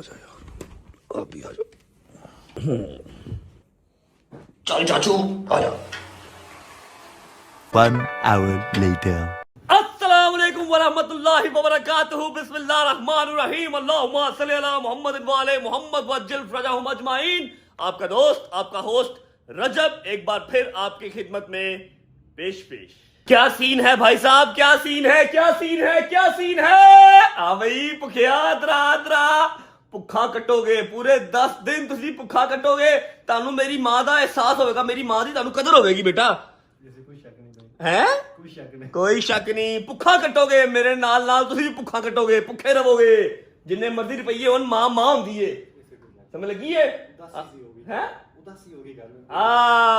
जा यार, आप भी आ जाओ। चल चाचू आ जा। 1 hour later. अस्सलाम वालेकुम वरहमतुल्लाहि वबरकातुहू। बिस्मिल्लाहिर्रहमानिर्रहीम। अल्लाहुम्मा सल्ली अला मुहम्मद व आले मुहम्मद वज्जिल फरजहुम अजमाइन। आपका दोस्त, आपका होस्ट रजब एक बार फिर आपकी खिदमत में पेश। क्या सीन है भाई साहब, क्या सीन है, क्या सीन है, क्या सीन है। आ भाई भुखिया दरा भुखा कटोगे पूरे 10 दिन, तुसी भुखा कटोगे, तानू मेरी मां दा एहसास होगा, मेरी मां दी तानू कदर होगी बेटा। है कोई शक नहीं, भुखा कटोगे मेरे नाल नाल, तुसी भी भुखा कटोगे, भुखे रहोगे, जिन्ने मर्जी रुपये होन, मां होंदी है, समझ लगी है।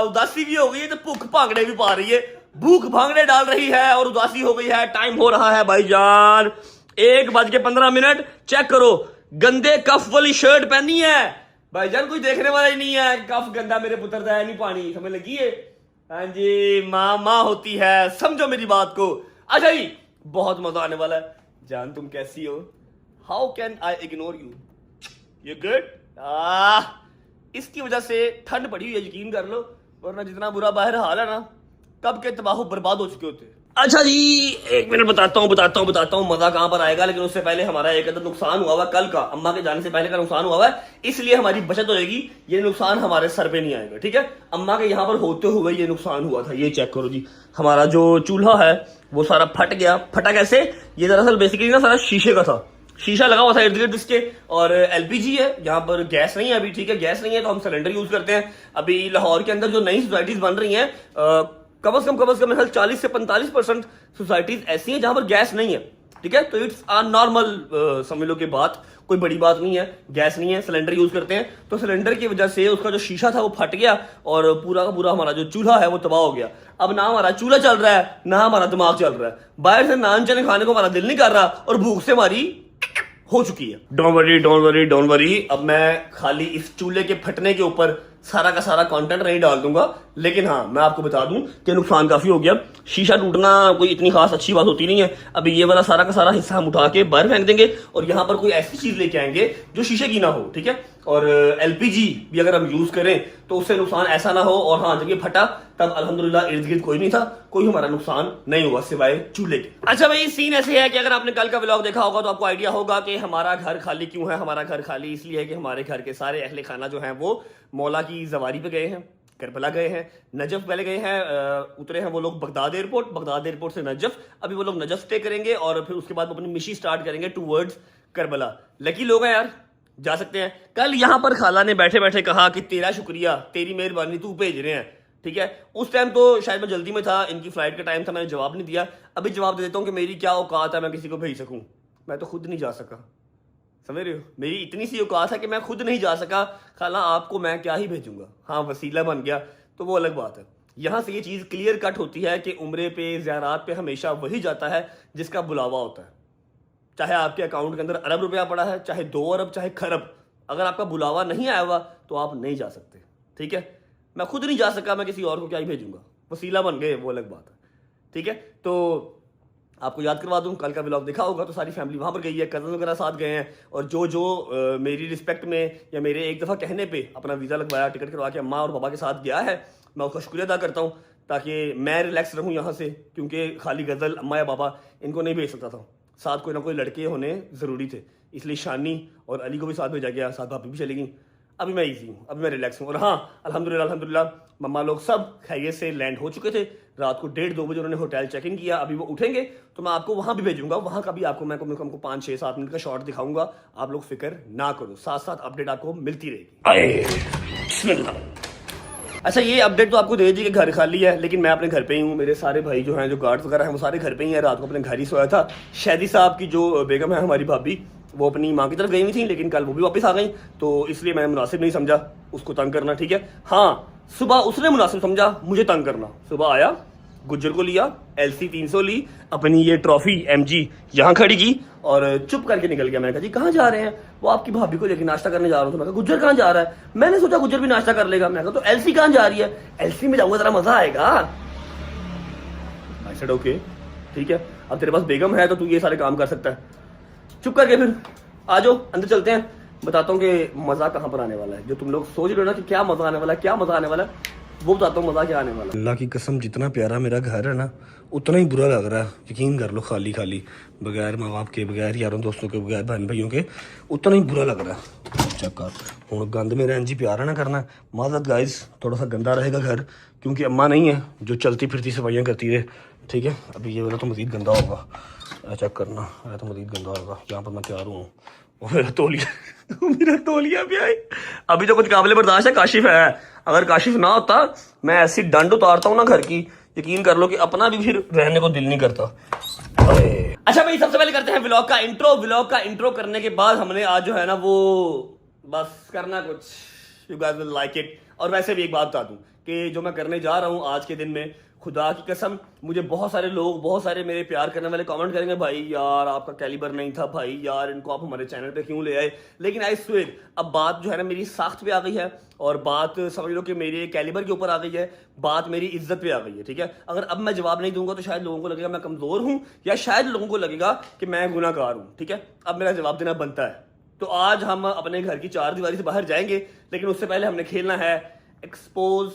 उदासी भी हो गई है तो भूख भांगड़े भी पा रही है, भूख भांगड़े डाल रही है और उदासी हो गई है। टाइम हो रहा है भाईजान 1:15। चेक करो, गंदे कफ वाली शर्ट पहनी है भाईजान, कोई देखने वाला ही नहीं है, कफ गंदा मेरे पुत्र दा है नहीं पानी, समझ लगी है। हाँ जी, माँ होती है, समझो मेरी बात को। अच्छा जी, बहुत मजा आने वाला है। जान तुम कैसी हो? How can I ignore you, you good. इसकी वजह से ठंड पड़ी हुई है, यकीन कर लो, वरना जितना बुरा बाहर हाल है ना, कब के तबाह बर्बाद हो चुके होते। अच्छा जी, 1 मिनट बताता हूँ मजा कहां पर आएगा, लेकिन उससे पहले हमारा एक अदर नुकसान हुआ हुआ कल का, अम्मा के जाने से पहले का नुकसान हुआ है, इसलिए हमारी बचत होगी, ये नुकसान हमारे सर पे नहीं आएगा, ठीक है। अम्मा के यहाँ पर होते हुए ये नुकसान हुआ था। ये चेक करो जी, हमारा जो चूल्हा है वो सारा फट गया। फटा कैसे? ये दरअसल बेसिकली ना सारा शीशे का था, शीशा लगा हुआ था इर्द गिर्द इसके, और एलपीजी है, यहाँ पर गैस नहीं है अभी, ठीक है। गैस नहीं है तो हम सिलेंडर यूज करते हैं। अभी लाहौर के अंदर जो नई सोसाइटीज बन रही हैं, कम से कम मेरे 40 से 45% सोसाइटीज ऐसी हैं जहां पर गैस नहीं है, ठीक है। तो इट्स आ नॉर्मल, समझ लो कि बात कोई बड़ी बात नहीं है, गैस नहीं है, सिलेंडर यूज करते हैं। तो सिलेंडर की वजह से उसका जो शीशा था वो फट गया और पूरा का पूरा हमारा जो चूल्हा है वो तबाह हो गया। अब ना हमारा चूल्हा चल रहा है, ना हमारा दिमाग चल रहा है, बाहर से नान चने खाने को हमारा दिल नहीं कर रहा और भूख से हमारी हो चुकी है। डोंट वरी, अब मैं खाली इस चूल्हे के फटने के ऊपर सारा का सारा कंटेंट नहीं डाल दूंगा, लेकिन हाँ मैं आपको बता दूं कि नुकसान काफी हो गया। शीशा टूटना कोई इतनी खास अच्छी बात होती नहीं है। अभी ये वाला सारा का सारा हिस्सा हम उठा के बाहर फेंक देंगे और यहाँ पर कोई ऐसी चीज लेके आएंगे जो शीशे की ना हो, ठीक है। और एलपीजी भी अगर हम यूज करें तो उससे नुकसान ऐसा ना हो। और हाँ, जब ये फटा तब अल्हम्दुलिल्लाह इर्द गिर्द कोई नहीं था, कोई हमारा नुकसान नहीं हुआ सिवाय चूल्हे के। अच्छा भाई, सीन ऐसे है कि अगर आपने कल का व्लॉग देखा होगा तो आपको आइडिया होगा कि हमारा घर खाली क्यों है। हमारा घर खाली इसलिए है कि हमारे घर के सारे अहले खाना जो है वो मौला की जवारी पे गए हैं, करबला गए हैं, नजफ पहले गए हैं, उतरे हैं वो लोग बगदाद एयरपोर्ट से नजफ। अभी वो लोग नजफ स्टे करेंगे और फिर उसके बाद वो अपनी मिशन स्टार्ट करेंगे टूवर्ड्स करबला। लकी लोग हैं यार, जा सकते हैं। कल यहाँ पर खाला ने बैठे बैठे कहा कि तेरा शुक्रिया, तेरी मेहरबानी, तू भेज रहे हैं, ठीक है। उस टाइम तो शायद मैं जल्दी में था, इनकी फ्लाइट का टाइम था, मैंने जवाब नहीं दिया। अभी जवाब दे देता हूँ कि मेरी क्या औकात है मैं किसी को भेज सकूं। मैं तो खुद नहीं जा सका, समझ रहे हो, मेरी इतनी सी औकात है कि मैं खुद नहीं जा सका, खाला आपको मैं क्या ही भेजूंगा। हाँ, वसीला बन गया तो वो अलग बात है। यहां से ये चीज क्लियर कट होती है कि उम्रे पे, ज़ियारात पे हमेशा वही जाता है जिसका बुलावा होता है। चाहे आपके अकाउंट के अंदर अरब रुपया पड़ा है, चाहे 2 अरब, चाहे खरब, अगर आपका बुलावा नहीं आया हुआ तो आप नहीं जा सकते, ठीक है। मैं खुद नहीं जा सका, मैं किसी और को क्या ही भेजूंगा, वसीला बन गए, वो अलग बात है, ठीक है। तो आपको याद करवा दूं, कल का व्लॉग देखा होगा तो सारी फैमिली वहां पर गई है, कजन वगैरह साथ गए हैं, और जो मेरी रिस्पेक्ट में या मेरे एक दफ़ा कहने पे अपना वीज़ा लगवाया, टिकट करवा के अम्मा और पापा के साथ गया है, मैं उसका शुक्रिया अदा करता हूँ, ताकि मैं रिलैक्स रहूँ यहाँ से, क्योंकि खाली गज़ल अम्मा या पापा इनको नहीं भेज सकता था, साथ कोई ना कोई लड़के होने ज़रूरी थे, इसलिए शानी और अली को भी साथ भेजा गया, साथ भाभी भी चली गई। अभी मैं ईजी हूँ, अभी मैं रिलैक्स हूँ। और हाँ, अल्हम्दुलिल्लाह मम्मा लोग सब खैरियत से लैंड हो चुके थे। रात को 1:30-2 बजे उन्होंने होटल चेक इन किया। अभी वो उठेंगे तो मैं आपको वहाँ भी भेजूंगा, वहाँ का भी आपको मैं कम से कम 5-6-7 मिनट का शॉर्ट दिखाऊंगा। आप लोग फिक्र ना करो, साथ साथ अपडेट आपको मिलती रहेगी। अच्छा, ये अपडेट तो आपको दे दी कि घर खाली है, लेकिन मैं अपने घर पे ही हूँ। मेरे सारे भाई जो हैं, जो गार्ड्स वगैरह हैं, वो सारे घर पे ही हैं। रात को अपने घर ही सोया था। शहदी साहब की जो बेगम है, हमारी भाभी, वो अपनी माँ की तरफ गई हुई थी, लेकिन कल वो भी वापस आ गई, तो इसलिए मैंने मुनासिब नहीं समझा उसको तंग करना, ठीक है। हाँ, सुबह उसने मुनासिब समझा मुझे तंग करना। सुबह आया, गुज्जर को लिया, LC 300 ली, अपनी ये ट्रॉफी MG यहाँ खड़ी की और चुप करके निकल गया। मैंने कहा जी कहाँ जा रहे हैं? वो आपकी भाभी को लेकर नाश्ता करने जा रहा हूँ। तो मैं कहा गुज्जर कहाँ जा रहा है? मैंने सोचा गुज्जर भी नाश्ता कर लेगा। मैं कहा तो LC कहाँ जा रही है? LC में जाऊंगा, जरा मजा आएगा। आई सेड ओके, ठीक है, अब तेरे पास बेगम है तो तू ये सारे काम कर सकता है। चुप करके फिर आ जाओ, अंदर चलते हैं। बताता हूँ कि मजा कहाँ पर आने वाला है। जो तुम लोग सोच रहे हो ना कि क्या मजा आने वाला है, क्या मजा आने वाला है, वो बताता हूँ मजा क्या आने वाला है। अल्लाह की कसम, जितना प्यारा मेरा घर है ना, उतना ही बुरा लग रहा है। यकीन कर लो, खाली खाली, बगैर माँ बाप के, बगैर यारों दोस्तों के, बगैर बहन भाइयों के, उतना ही बुरा लग रहा है। चेक कर, हूँ गंद मेरा इंजी प्यारा ना करना। माजरत गाइस, थोड़ा सा गंदा रहेगा घर, क्योंकि अम्मा नहीं है जो चलती फिरती सफाइयाँ करती है, ठीक है। अभी ये वाला तो मज़ीद गंदा होगा, चेक करना, है तो मज़ीद गंदा होगा। यहाँ पर मैं तैयार हूँ, वो मेरा तौलिया भी आई। अभी तो कुछ काबिल बर्दाश्त है, काशिफ है। अगर काशिफ ना होता, मैं ऐसी डंड उतारता हूँ ना घर की, यकीन कर लो कि अपना भी फिर रहने को दिल नहीं करता। अच्छा भाई, सबसे पहले करते हैं व्लॉग का इंट्रो। व्लॉग का इंट्रो करने के बाद हमने आज जो है ना वो बस करना कुछ, you guys will like it. और वैसे भी एक बात बता दूं कि जो मैं करने जा रहा हूँ आज के दिन में, खुदा की कसम, मुझे बहुत सारे लोग, बहुत सारे मेरे प्यार करने वाले कमेंट करेंगे, भाई यार आपका कैलिबर नहीं था, भाई यार इनको आप हमारे चैनल पे क्यों ले आए। लेकिन आई स्वेर, अब बात जो है ना मेरी साख्त पे आ गई है, और बात समझ लो कि मेरे कैलिबर के ऊपर आ गई है, बात मेरी इज्जत पे आ गई है, ठीक है। अगर अब मैं जवाब नहीं दूंगा तो शायद लोगों को लगेगा मैं कमजोर हूँ, या शायद लोगों को लगेगा कि मैं गुनाहगार हूँ, ठीक है। अब मेरा जवाब देना बनता है। तो आज हम अपने घर की चार दीवारी से बाहर जाएंगे, लेकिन उससे पहले हमने खेलना है एक्सपोज।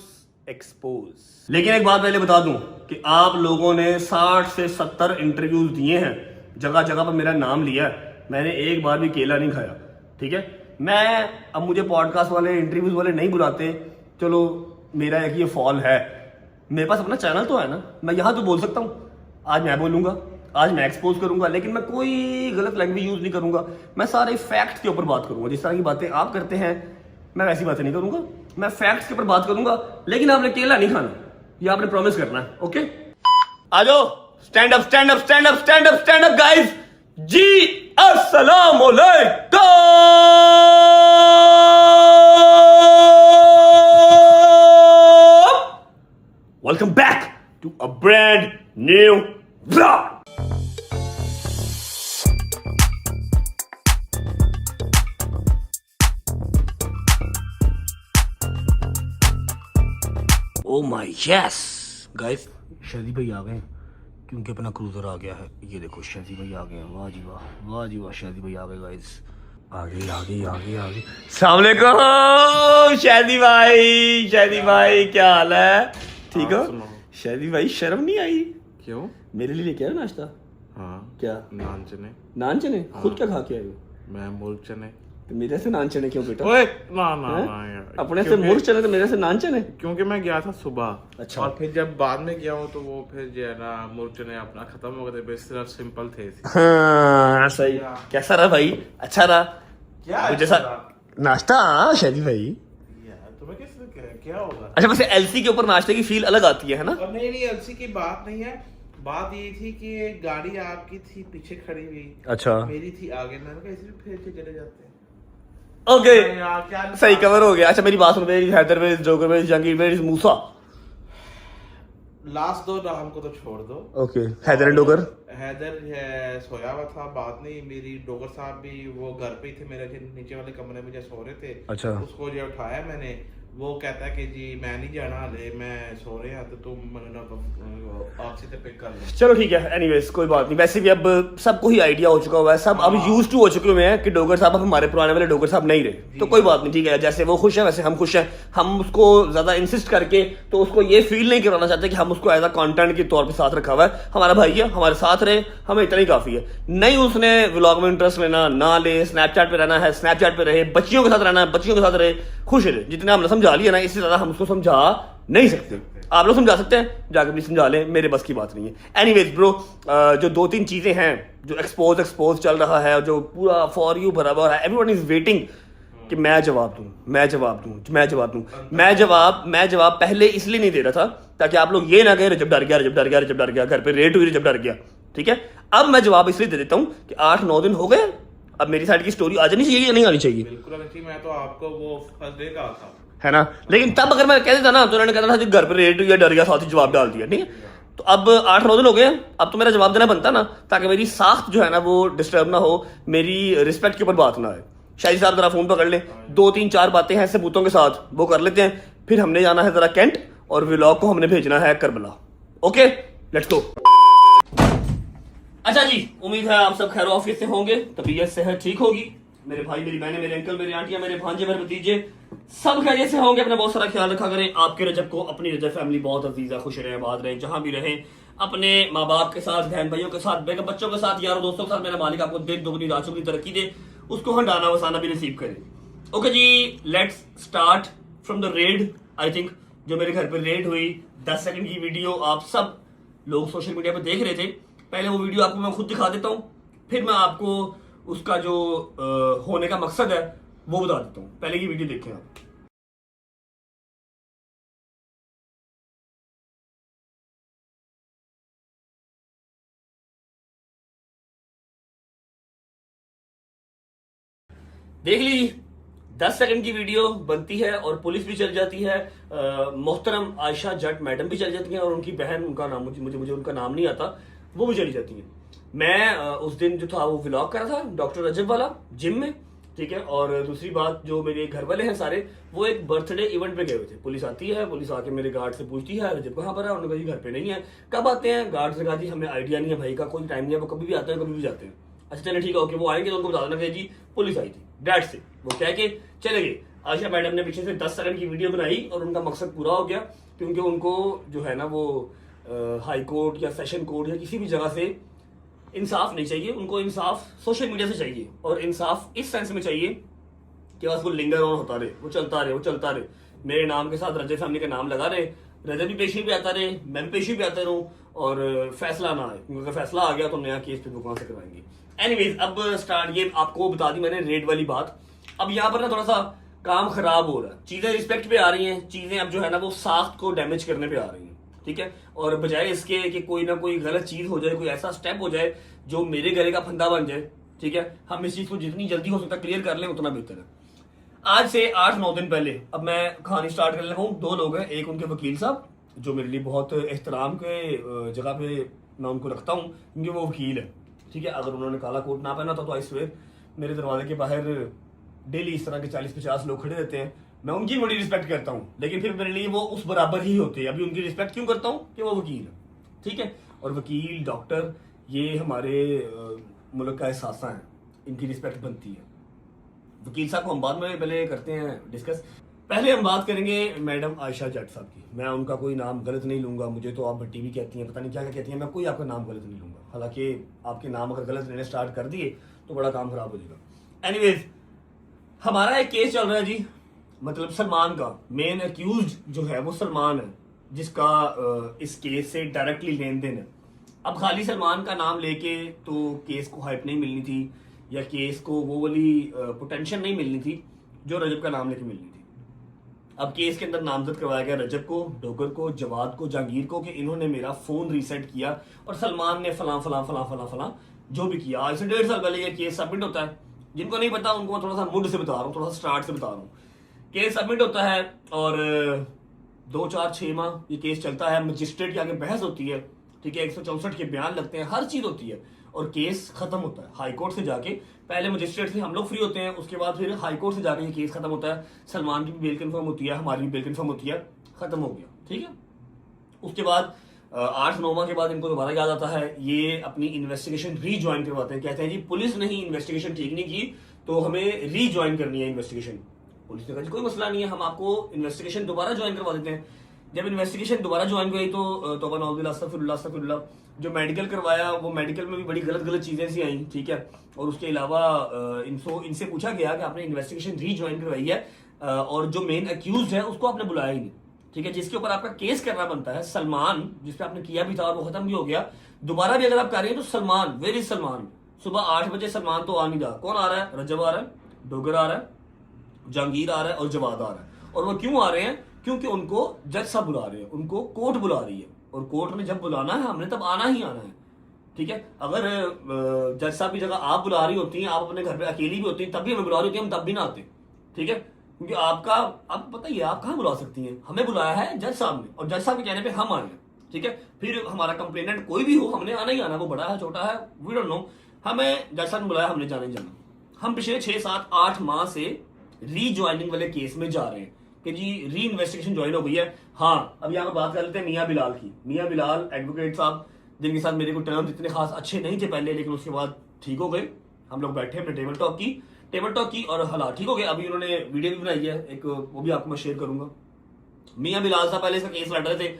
लेकिन एक बात पहले बता दूं कि आप लोगों ने 60 से 70 इंटरव्यूज दिए हैं, जगह जगह पर मेरा नाम लिया है, मैंने एक बार भी केला नहीं खाया, ठीक है। मैं अब मुझे पॉडकास्ट वाले, इंटरव्यूज वाले नहीं बुलाते, चलो मेरा एक ये फॉल है। मेरे पास अपना चैनल तो है ना, मैं यहाँ तो बोल सकता हूँ। आज मैं बोलूंगा, आज मैं एक्सपोज करूंगा, लेकिन मैं कोई गलत लैंग्वेज यूज नहीं करूंगा। मैं सारे फैक्ट के ऊपर बात करूंगा। जिस तरह की बातें आप करते हैं, मैं वैसी बातें नहीं करूंगा। मैं फैक्ट्स के ऊपर बात करूंगा, लेकिन आपने केला नहीं खाना, ये आपने प्रॉमिस करना है, ओके। आ जाओ, stand up, stand up, stand up, stand up, stand up guys. जी अस्सलाम वालेकुम, welcome back to a brand new vlog. Oh my yes guys, शादी भाई आ गए, क्योंकि अपना क्रूजर आ गया है। ये देखो शादी भाई आ गए हैं, वाह जी वाह, वाह जी वाह, शादी भाई आ गए गाइस। आगे आगे आगे आगे, अस्सलाम वालेकुम शादी भाई। शादी भाई क्या हाल है, ठीक हो? शादी भाई शर्म नहीं आई? क्यों? मेरे लिए लेके आए नाश्ता? हाँ। क्या? नान चने। नान चने? खुद क्या खा के आए हो? मैं मुर्ग चने। तो मेरे से नान चने क्यों बेटा? ओए ना ना ना यार, अपने से मुर्ग चने तो मेरे से नान चने? क्योंकि मैं गया था सुबह। अच्छा। और फिर जब बाद में गया हूँ तो वो फिर जो है ना मुर्ग चने अपना खत्म हो गए थे, सिर्फ सिंपल थे। हाँ सही। कैसा रहा भाई? अच्छा रहा? क्या जैसा नाश्ता शादी भाई? यार तुम्हें क्या होगा? अच्छा, वैसे एलसी के ऊपर नाश्ते की फील अलग आती है ना? और नहीं एलसी की बात नहीं है, बात ये थी कि गाड़ी आपकी थी पीछे खड़ी हुई, अच्छा मेरी थी आगे, मैंने कहा इसलिए फिर से चले जाते हैं। ओके क्या सही, कवर हो गया। अच्छा मेरी बात सुन, मेरी हैदर में, जोगर में, जहांगीर में, मूसा। लास्ट दो नाम को तो छोड़ दो। Okay, Haider and Dogar. हैदर सोया हुआ था, बात नहीं, मेरी डोगर साहब भी वो घर पे ही थे, मेरे नीचे वाले कमरे में जो सो रहे थे। अच्छा। उसको जो उठाया मैंने, वो कहता है कि जी मैं नहीं जाना हले, मैं सो रहे हैं, तो तुम आपसे तो पिक कर लो। चलो ठीक है, एनीवेज कोई बात नहीं। वैसे भी अब सबको ही आइडिया हो चुका हुआ है, सब अब यूज टू हो चुके हुए हैं कि डोगर साहब अब हमारे पुराने वाले डोगर साहब नहीं रहे। तो कोई बात नहीं, ठीक है। जैसे वो खुश है वैसे हम खुश हैं। हम उसको ज्यादा इंसिस्ट करके तो उसको ये फील नहीं करवाना चाहते कि हम उसको एज अ कंटेंट के तौर पे साथ रखा हुआ है। हमारा भाई है, हमारे साथ रहे, हमें इतना ही काफी है। नहीं उसने व्लॉग में इंटरेस्ट लेना ना ले, स्नैपचैट पे रहना है स्नैपचैट पे रहे, बच्चियों के साथ रहना है बच्चियों के साथ रहे, खुश रहे। जितना हमने समझा लिया ना, इससे ज्यादा हम उसको समझा नहीं सकते। आप लोग समझा सकते हैं, जाकर भी समझा लें, मेरे बस की बात नहीं है। एनीवेज ब्रो, जो दो तीन चीजें हैं जो एक्सपोज चल रहा है, जो पूरा फॉर यू भरा हुआ है, एवरीवन इज वेटिंग कि मैं जवाब दूं। मैं जवाब पहले इसलिए नहीं दे रहा था ताकि आप लोग ये ना कहें रजब डर गया, घर पे रेड हुई, रजब डर गया, ठीक है। अब मैं जवाब इसलिए दे देता हूं कि 8-9 दिन हो गए, अब मेरी साइड की स्टोरी आ जानी चाहिए या नहीं आनी चाहिए? बिल्कुल आनी चाहिए। मैं तो आपको वो फर्स्ट डे का था, है ना। लेकिन तब अगर मैं कह देता ना तो उन्होंने कहता था कि घर पे रेड हुई, डर गया, साथ ही जवाब डाल दिया, ठीक है। तो अब 8-9 दिन हो गए, अब तो मेरा जवाब देना बनता ना, ताकि मेरी साख्त जो है ना वो डिस्टर्ब ना हो, मेरी रिस्पेक्ट के ऊपर बात ना आए। शाहिद साहब जरा फोन पकड़ ले, 2-3-4 बातें हैं सबूतों के साथ, वो कर लेते हैं। फिर हमने जाना है जरा कैंट, और व्लॉग को हमने भेजना है करबला। Okay let's go. अच्छा जी, उम्मीद है आप सब खैर ऑफिस से होंगे, तबीयत सेहत ठीक होगी। मेरे भाई, मेरी बहनें, मेरे अंकल, मेरे आंटियां, मेरे भांजे, मेरे भतीजे सब खैरियत से होंगे। अपना बहुत सारा ख्याल रखा करें। आपके रजब को अपनी रजब फैमिली बहुत अजीज है, खुश रहें, आबाद रहें, जहां भी रहें। अपने माँ बाप के साथ, बहन भाइयों के साथ, बेगम बच्चों के साथ, यारों दोस्तों के साथ मेरा मालिक आपको दिन दुगनी रात चौगुनी तरक्की दे, उसको हंडाना वसाना भी नसीब करे। ओके जी, let's start from the red. I think जो मेरे घर पर रेड हुई 10 सेकंड की वीडियो आप सब लोग सोशल मीडिया पर देख रहे थे। पहले वो वीडियो आपको मैं खुद दिखा देता हूँ, फिर मैं आपको उसका जो होने का मकसद है वो बता देता हूँ। पहले की वीडियो देखें आप। देख लीजिए, 10 सेकंड की वीडियो बनती है और पुलिस भी चल जाती है। मोहतरम आयशा जट मैडम भी चल जाती हैं और उनकी बहन, उनका नाम मुझे उनका नाम नहीं आता, वो भी चली जाती हैं। मैं उस दिन जो था वो व्लॉग कर रहा था डॉक्टर रजब वाला जिम में, ठीक है। और दूसरी बात, जो मेरे घर वाले हैं सारे, वो एक बर्थडे इवेंट पे गए हुए थे। पुलिस आती है, पुलिस आके मेरे गार्ड से पूछती है रजब कहाँ पर है। उन्होंने कहा जी घर पे नहीं है। कब आते हैं? गार्ड से कहा जी हमें आइडिया नहीं है भाई का, कोई टाइम नहीं है, वो कभी भी आते हैं कभी भी जाते हैं। अच्छा चले ठीक है, ओके, वो आएंगे तो उनको बता देना कि जी पुलिस आई थी, डैट से वो कह के चले गए। आयशा मैडम ने पीछे से 10 सेकंड की वीडियो बनाई और उनका मकसद पूरा हो गया, क्योंकि उनको जो है ना वो हाई कोर्ट या सेशन कोर्ट या किसी भी जगह से इंसाफ नहीं चाहिए। उनको इंसाफ सोशल मीडिया से चाहिए, और इंसाफ इस सेंस में चाहिए कि बस वो लिंगर ऑन होता रहे, वो चलता रहे, वो चलता रहे। मेरे नाम के साथ रजब फैमिली का नाम लगा रहे, रजब भी पेशी भी आता रहे, मैं भी पेशी भी आता रहूं, और फैसला ना आए, क्योंकि अगर फैसला आ गया तो नया केस फिर वो कहां से करवाएंगे। एनीवेज, अब स्टार्ट, ये आपको बता दी मैंने रेड वाली बात। अब यहाँ पर ना थोड़ा सा काम खराब हो रहा है, चीजें रिस्पेक्ट पे आ रही हैं, चीजें अब जो है ना वो साख्त को डैमेज करने पे आ रही हैं, ठीक है। और बजाय इसके कि कोई ना कोई गलत चीज हो जाए, कोई ऐसा स्टेप हो जाए जो मेरे गले का फंदा बन जाए, ठीक है, हम इस चीज को जितनी जल्दी हो सकता क्लियर कर लें उतना बेहतर है। आज से 8-9 दिन पहले अब मैं कहानी स्टार्ट करने लगा हूँ। 2 लोग हैं, एक उनके वकील साहब जो मेरे लिए बहुत एहतराम के जगह पे मैं उनको रखता हूँ, क्योंकि वो वकील है, ठीक है। अगर उन्होंने काला कोट ना पहना था तो आई स्वेयर मेरे दरवाजे के बाहर डेली इस तरह के 40-50 लोग खड़े रहते हैं। मैं उनकी बड़ी रिस्पेक्ट करता हूँ, लेकिन फिर मेरे लिए वो उस बराबर ही होते हैं। अभी उनकी रिस्पेक्ट क्यों करता हूँ कि वो वकील है, ठीक है। और वकील, डॉक्टर, ये हमारे मुल्क का एहसासा है, इनकी रिस्पेक्ट बनती है। वकील साहब को हम बाद में पहले करते हैं डिस्कस। पहले हम बात करेंगे मैडम आयशा जट साहब की। मैं उनका कोई नाम गलत नहीं लूंगा, मुझे तो आप भट्टी भी कहती हैं, पता नहीं क्या क्या कहती हैं, मैं कोई आपका नाम गलत नहीं लूंगा। हालांकि आपके नाम अगर गलत लेने स्टार्ट कर दिए तो बड़ा काम खराब हो जाएगा। एनीवेज, हमारा एक केस चल रहा है जी, मतलब सलमान का मेन अक्यूज जो है वो सलमान है, जिसका इस केस से डायरेक्टली लेन देन है। अब खाली सलमान का नाम लेके तो केस को हाइप नहीं मिलनी थी, या केस को वो वाली पोटेंशियल नहीं मिलनी थी जो रजब का नाम लेके मिलनी थी। अब केस के अंदर नामजद करवाया गया रजब को, डोगर को, जवाद को, जहांगीर को, कि इन्होंने मेरा फोन रीसेट किया और सलमान ने फलां फलां फलां फलां फलां जो भी किया। आज से 1.5 साल पहले ये केस सबमिट होता है। जिनको नहीं पता उनको मैं थोड़ा सा मुड से बता रहा हूँ, थोड़ा सा स्टार्ट से बता रहा हूँ। केस सबमिट होता है और 2-4-6 माह ये केस चलता है, मजिस्ट्रेट के आगे बहस होती है, ठीक है, 164 के बयान लगते हैं, हर चीज होती है, और केस खत्म होता है हाई कोर्ट से जाके। पहले मजिस्ट्रेट से हम लोग फ्री होते हैं, उसके बाद फिर हाई कोर्ट से जाके ये केस खत्म होता है। सलमान की भी बेल कंफर्म होती है, हमारी भी बेल कंफर्म होती है, खत्म हो गया, ठीक है। उसके बाद 8-9 माह के बाद इनको दोबारा याद आता है, ये अपनी इन्वेस्टिगेशन रीज्वाइन करवाते हैं। कहते हैं जी पुलिस ने ही इन्वेस्टिगेशन ठीक नहीं की तो हमें रीज्वाइन करनी है इन्वेस्टिगेशन। पुलिस ने कहा जी कोई मसला नहीं है, हम आपको इन्वेस्टिगेशन दोबारा ज्वाइन करवा देते हैं। जब इन्वेस्टिगेशन दोबारा ज्वाइन हुई तो तौबा नाउज़ुबिल्लाह अस्तगफिरुल्लाह अस्तगफिरुल्लाह, जो मेडिकल करवाया वो मेडिकल में भी बड़ी गलत गलत चीजें सी आई, ठीक है। और उसके अलावा इनसे पूछा गया कि आपने इन्वेस्टिगेशन रीज्वाइन करवाई है और जो मेन अक्यूज है उसको आपने बुलाया ही नहीं, ठीक है, जिसके ऊपर आपका केस करना बनता है सलमान, जिसपे आपने किया भी था और वो खत्म भी हो गया। दोबारा भी अगर आप कर रहे हैं तो सलमान, वेयर इज सलमान? सुबह 8 बजे सलमान तो आ नहीं रहा, कौन आ रहा है? रजब आ रहा है, डोगर आ रहा है, जहांगीर आ रहा है और जवाद आ रहा है। और वो क्यों आ रहे हैं? क्योंकि उनको जज साहब बुला रहे हैं, उनको कोर्ट बुला रही है, और कोर्ट ने जब बुलाना है हमने तब आना ही आना है, ठीक है। अगर जज साहब की जगह आप बुला रही होती हैं, आप अपने घर पे अकेली भी होती हैं, तब भी हमें बुला रही होती है, हम तब भी ना आते, ठीक है। क्योंकि आपको पता ही है आप कहाँ बुला सकती हैं, हमें बुलाया है जज साहब ने, और जज साहब के कहने पे हम आए हैं, ठीक है। फिर हमारा कंप्लेनेंट कोई भी हो, हमने आना ही आना, वो बड़ा है छोटा है वी डोंट नो, हमें जज साहब ने बुलाया, हमने जाना ही जाना। हम पिछले 6-7-8 माह से रीज्वाइनिंग वाले केस में जा रहे हैं कि जी री इन्वेस्टिगेशन ज्वाइन हो गई है। हाँ, अब यहाँ पर बात कर लेते हैं मियाँ बिलाल की। मियाँ बिलाल एडवोकेट साहब, जिनके साथ मेरे को टर्म्स इतने खास अच्छे नहीं थे पहले, लेकिन उसके बाद ठीक हो गए। हम लोग बैठे, हमने टेबल टॉक की, टेबल टॉक की और हालात ठीक हो गए। अभी उन्होंने वीडियो भी बनाई है एक, वो भी आपको मैं शेयर करूंगा। मियां बिलाल साहब पहले इसका केस लड़ रहे थे,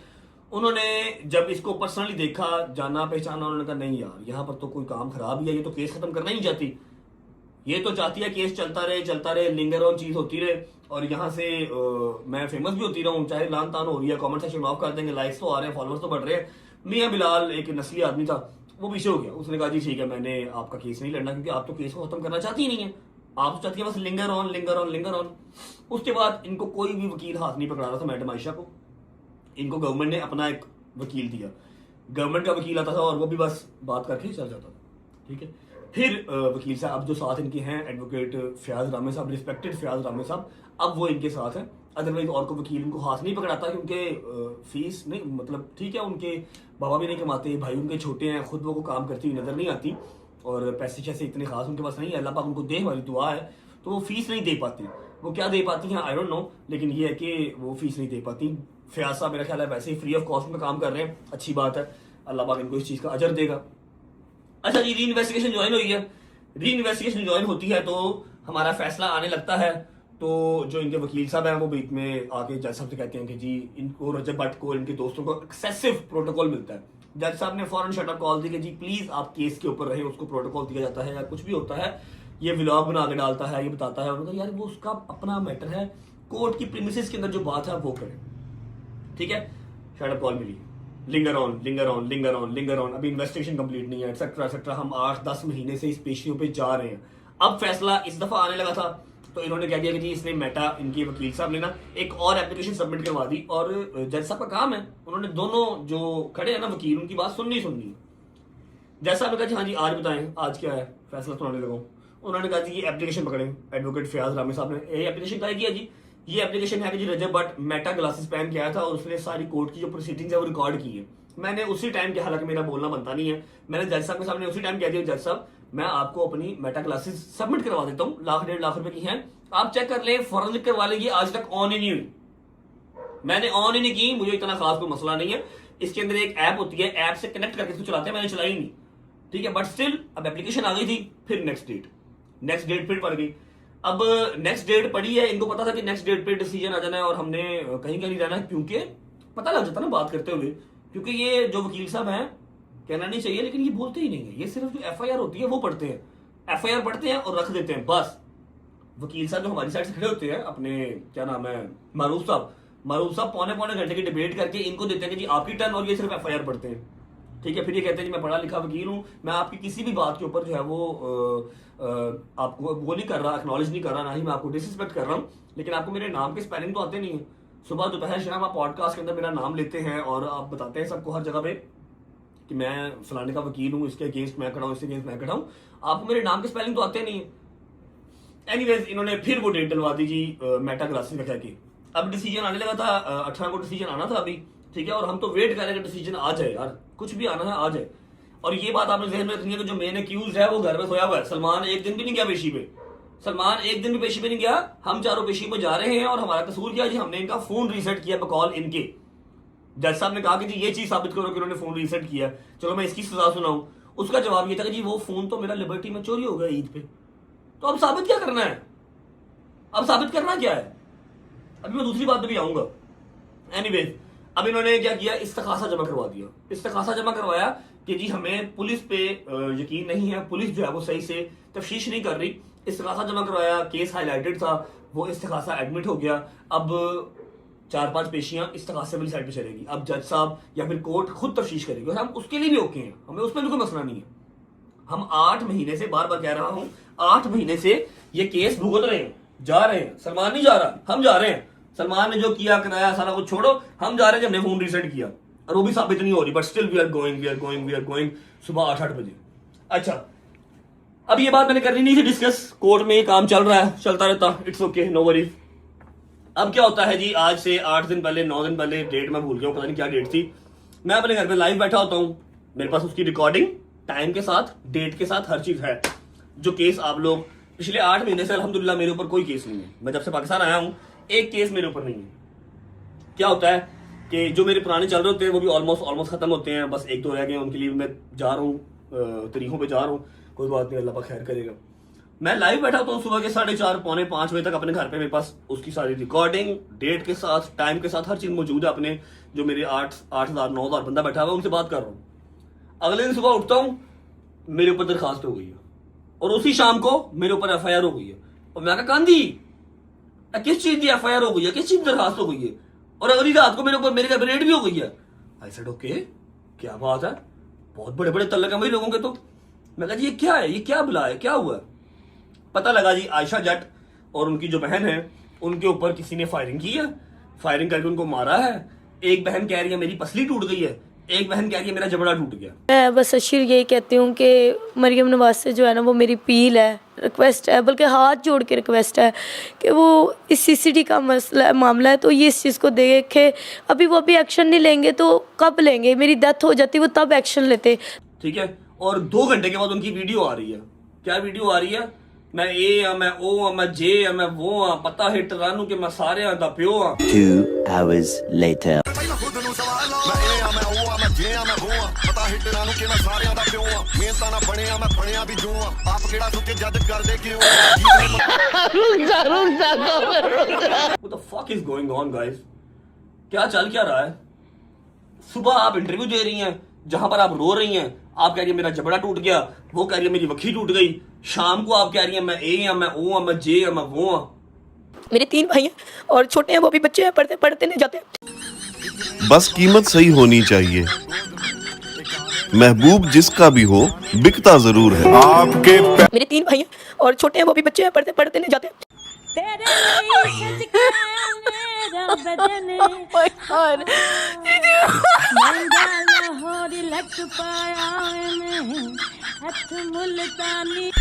उन्होंने जब इसको पर्सनली देखा, जाना पहचाना, उन्होंने कहा नहीं यार यहाँ पर तो कोई काम खराब ही है, ये तो केस खत्म करना ही नहीं चाहती, ये तो चाहती है केस चलता रहे, लिंगर ऑन चीज होती रहे और यहाँ से मैं फेमस भी होती रहूँ, चाहे लान तान हो रही है, कमेंट सेक्शन ऑफ कर देंगे, लाइक्स तो आ रहे हैं, फॉलोअर्स तो बढ़ रहे हैं। मियां बिलाल एक नस्ली आदमी था, वो पीछे हो गया, उसने कहा जी ठीक है मैंने आपका केस नहीं लड़ना क्योंकि आप तो केस को खत्म करना चाहती ही नहीं है, आप तो चाहती है बस लिंगर ऑन। उसके बाद इनको कोई भी वकील हाथ नहीं पकड़ा रहा था मैडम आयशा को, इनको गवर्नमेंट ने अपना एक वकील दिया, गवर्नमेंट का वकील आता था और वो भी बस बात करके चल जाता था, ठीक है। फिर वकील साहब जो साथ इनके हैं एडवोकेट फयाज रामे साहब, रिस्पेक्टेड फयाज रामे साहब, अब वो इनके साथ हैं। अदरवाइज और को वकील इनको हाथ नहीं पकड़ाता क्योंकि फीस नहीं, मतलब ठीक है उनके बाबा भी नहीं कमाते, भाई उनके छोटे हैं, खुद वो काम करती हुई नजर नहीं आती और पैसे शैसे इतने खास उनके पास नहीं है, अल्लाह पाक उनको दे हमारी दुआ है, तो वो फीस नहीं दे पाती। वो क्या दे पाती हैं आई डोंट नो, लेकिन ये है कि वो फीस नहीं दे पाती। फयाज साहब मेरा ख्याल है वैसे ही फ्री ऑफ कॉस्ट में काम कर रहे हैं, अच्छी बात है, अल्लाह पाक इनको इस चीज का अजर देगा। अच्छा जी, री इन्वेस्टिगेशन ज्वाइन हुई है, री इन्वेस्टिगेशन ज्वाइन होती है तो हमारा फैसला आने लगता है, तो जो इनके वकील साहब हैं वो बीच में आके जज साहब से कहते हैं कि जी इनको रजब भट्ट को इनके दोस्तों को एक्सेसिव प्रोटोकॉल मिलता है। जज साहब ने फौरन शटअप कॉल दी कि जी प्लीज आप केस के ऊपर रहे, उसको प्रोटोकॉल दिया जाता है या कुछ भी होता है, ये व्लॉग बना के डालता है, ये बताता है, उन्होंने कहा यार वो उसका अपना मैटर है, कोर्ट की प्रीमिसेस के अंदर जो बात है वो करें, ठीक है। शटअप कॉल मिली, लिंगर ऑन, अभी इन्वेस्टिगेशन कंप्लीट नहीं है, एक्सेट्रा। हम 8-10 महीने से इस पेशियों पे जा रहे हैं। अब फैसला इस दफा आने लगा था तो इन्होंने कह दिया कि जी इसने मेटा, इनके वकील साहब ने ना एक और एप्लीकेशन सबमिट करवा दी और जज साहब का काम है, उन्होंने दोनों जो खड़े हैं ना वकील, उनकी बात सुननी। जज साहब ने कहा जी हाँ जी आज बताएं आज क्या है, फैसला सुनाने लगा। उन्होंने कहा जी ये एप्लीकेशन पकड़े, एडवोकेट फयाज रामे साहब ने ये एप्लीकेशन क्या किया जी, ये एप्लीकेशन है कि जी रजब भट्ट मेटा ग्लासेस पहन के आया था और उसने सारी कोर्ट की जो प्रोसीडिंग्स है वो रिकॉर्ड की है। मैंने उसी टाइम के, हालांकि मेरा बोलना बनता नहीं है, मैंने जज साहब के सामने उसी टाइम कह दिया जज साहब मैं आपको अपनी मेटा क्लासेस सबमिट करवा देता हूँ, 1.5 लाख रुपए की हैं, आप चेक कर लें, फौरन करवा लेंगे, आज तक ऑन ही नहीं हुई, मैंने ऑन ही नहीं की, मुझे इतना खास कोई मसला नहीं है। इसके अंदर एक ऐप होती है, ऐप से कनेक्ट करके इसको चलाते हैं, मैंने चलाई नहीं, ठीक है, बट स्टिल अब एप्लीकेशन आ गई थी। फिर नेक्स्ट डेट फिर पड़ गई। अब नेक्स्ट डेट पड़ी है, इनको पता था कि नेक्स्ट डेट पे डिसीजन आ जाना है और हमने कहीं नहीं रहना है, क्योंकि पता लग जाता ना बात करते हुए, क्योंकि ये जो वकील साहब हैं, कहना नहीं चाहिए लेकिन ये बोलते ही नहीं है, ये सिर्फ जो FIR होती है वो पढ़ते हैं, FIR पढ़ते हैं और रख देते हैं बस। वकील साहब जो हमारी साइड से खड़े होते हैं, अपने क्या नाम है मारूफ साहब पौने घंटे की डिबेट करके इनको देते हैं कि जी आपकी टर्न, और ये सिर्फ FIR पढ़ते हैं, ठीक है। फिर ये कहते हैं कि मैं पढ़ा लिखा वकील हूं, मैं आपकी किसी भी बात के ऊपर जो है वो आपको वो नहीं कर रहा, एक्नॉलेज नहीं कर रहा, ना ही मैं आपको डिसरिस्पेक्ट कर रहा हूं, लेकिन आपको मेरे नाम के स्पेलिंग तो आते नहीं है। सुबह दोपहर शाम आप पॉडकास्ट के अंदर मेरा नाम लेते हैं और आप बताते हैं सबको हर जगह पे कि मैं फलाने का वकील हूं, इसके अगेंस्ट मैं खड़ा हूं, इसके अगेंस्ट मैं खड़ा हूं, आपको मेरे नाम के स्पेलिंग तो आते नहीं है। एनीवेज इन्होंने फिर वो डेट डलवा दी जी मेटा क्लासेस का कह के। अब डिसीजन आने लगा था, 18 को डिसीजन आना था अभी, ठीक है, और हम तो वेट कर रहे हैं कि डिसीजन आ जाए यार, कुछ भी आना है आ जाए। और ये बात आपने ज़हन में रखनी है कि जो मेन एक्यूज है वो घर में सोया हुआ है, सलमान एक दिन भी नहीं गया पेशी पे, सलमान एक दिन भी पेशी पे नहीं गया, हम चारों पेशी पे जा रहे हैं और हमारा कसूर क्या जी, हमने इनका फोन रीसेट किया बकॉल इनके। जज साहब ने कहा कि जी ये चीज साबित करो कि उन्होंने फोन रीसेट किया, चलो मैं इसकी सजा सुनाऊं। उसका जवाब ये था कि जी वो फोन तो मेरा लिबर्टी में चोरी हो गया ईद पे, तो अब साबित क्या करना है, अब साबित करना क्या है, अभी मैं दूसरी बात पे भी आऊंगा। एनीवेज अब इन्होंने क्या किया, इस्तखासा जमा करवा दिया, इस्तखासा जमा करवाया कि जी हमें पुलिस पे यकीन नहीं है, पुलिस जो है वो सही से तफ्तीश नहीं कर रही। इस्तखासा जमा करवाया, केस हाईलाइटेड था, वो इस्तखासा एडमिट हो गया। अब 4-5 पेशियां इस्तखासे वाली साइड पे चलेगी, अब जज साहब या फिर कोर्ट खुद तफ्तीश करेगी और हम उसके लिए भी ओके हैं, हमें उसमें भी कोई मसला नहीं है। हम 8 महीने से, बार बार कह रहा हूं, 8 महीने से ये केस भुगत रहे हैं, जा रहे हैं, सलमान नहीं जा रहा, हम जा रहे हैं। सलमान ने जो किया कराया सारा कुछ छोड़ो, हम जा रहे हैं, हमने फोन रीसेट किया और वो भी साबित नहीं हो रही, but still we are going सुबह 8 बजे। अच्छा अब ये बात मैंने करनी नहीं थी डिस्कस, कोर्ट में ये काम चल रहा है, चलता रहता, इट्स ओके, नो वरीज। अब क्या होता है जी, आज से 8 दिन पहले 9 दिन पहले, डेट मैं भूल गया हूँ, पता नहीं क्या डेट थी, मैं अपने घर पे लाइव बैठा होता हूँ, मेरे पास उसकी रिकॉर्डिंग टाइम के साथ, डेट के साथ, हर चीज है। जो केस आप लोग पिछले 8 महीने से अल्हम्दुलिल्लाह मेरे ऊपर कोई केस नहीं है, मैं जब से पाकिस्तान आया हूँ एक केस मेरे ऊपर नहीं है। क्या होता है कि जो मेरे पुराने चल रहे होते हैं वो भी ऑलमोस्ट खत्म होते हैं, बस 1-2 रह गए, उनके लिए मैं जा रहा हूँ, तरीकों पे जा रहा हूँ, कोई बात नहीं, अल्लाह पाक खैर करेगा। मैं लाइव बैठा तो सुबह के 4:30 पौने 5 बजे तक अपने घर पे, मेरे पास उसकी सारी रिकॉर्डिंग डेट के साथ टाइम के साथ हर चीज मौजूद है। अपने जो मेरे 8,000 9,000 बंदा बैठा हुआ उनसे बात कर रहा हूँ। अगले दिन सुबह उठता हूँ, मेरे ऊपर दरखास्त हो गई है और उसी शाम को मेरे ऊपर FIR हो गई है। और मैं कहा कांदी किस चीज की FIR हो गई है, किस चीज की दरखास्त हो गई है? और अगली रात को मेरे ऊपर मेरे घर पे रेड भी हो गई है। आई सेड ओके, क्या बात है, बहुत बड़े बड़े तल्लक हैं भाई लोगों के। तो मैं कहा जी ये क्या है, ये क्या बुला है, क्या हुआ है? पता लगा जी आयशा जट और उनकी जो बहन है उनके ऊपर किसी ने फायरिंग की है, फायरिंग करके उनको मारा है। एक बहन कह रही है मेरी पसली टूट गई है, एक बहन कह रही है मेरा जबड़ा टूट गया। मैं बस अशीर यही कहती हूँ कि मरियम नवाज से जो है ना वो मेरी अपील है, रिक्वेस्ट है, बल्कि हाथ जोड़ के रिक्वेस्ट है कि वो इस CCD का मामला है तो ये इस चीज़ को देखे। अभी वो अभी एक्शन नहीं लेंगे तो कब लेंगे? मेरी डेथ हो जाती वो तब एक्शन लेते। ठीक है, और 2 घंटे के बाद उनकी वीडियो आ रही है। क्या वीडियो आ रही है? मैं ए हाँ, मैं ओ हाँ, मैं जे हाँ, मैं वो हाँ, पता हिट रानू के मैं सारे हाँ दा प्यो हाँ। 2 hours later. What the fuck is going on guys? क्या चल क्या रहा है? सुबह आप इंटरव्यू दे रही हैं जहां पर आप रो रही हैं, आप कह रही है मेरा जबड़ा टूट गया, वो कह रही है मेरी वखी टूट गई। शाम को आप कह रही हैं मैं ए हाँ, मैं ओ हाँ, मैं जे हाँ, मैं वो हाँ। मेरे 3 भाई हैं और छोटे हैं, वो भी बच्चे हैं, पढ़ते पढ़ते नहीं जाते। बस कीमत सही होनी चाहिए, महबूब जिसका भी हो बिकता जरूर है। आपके मेरे 3 भाई हैं और छोटे हैं, वो भी बच्चे हैं, पढ़ते पढ़ते नहीं जाते।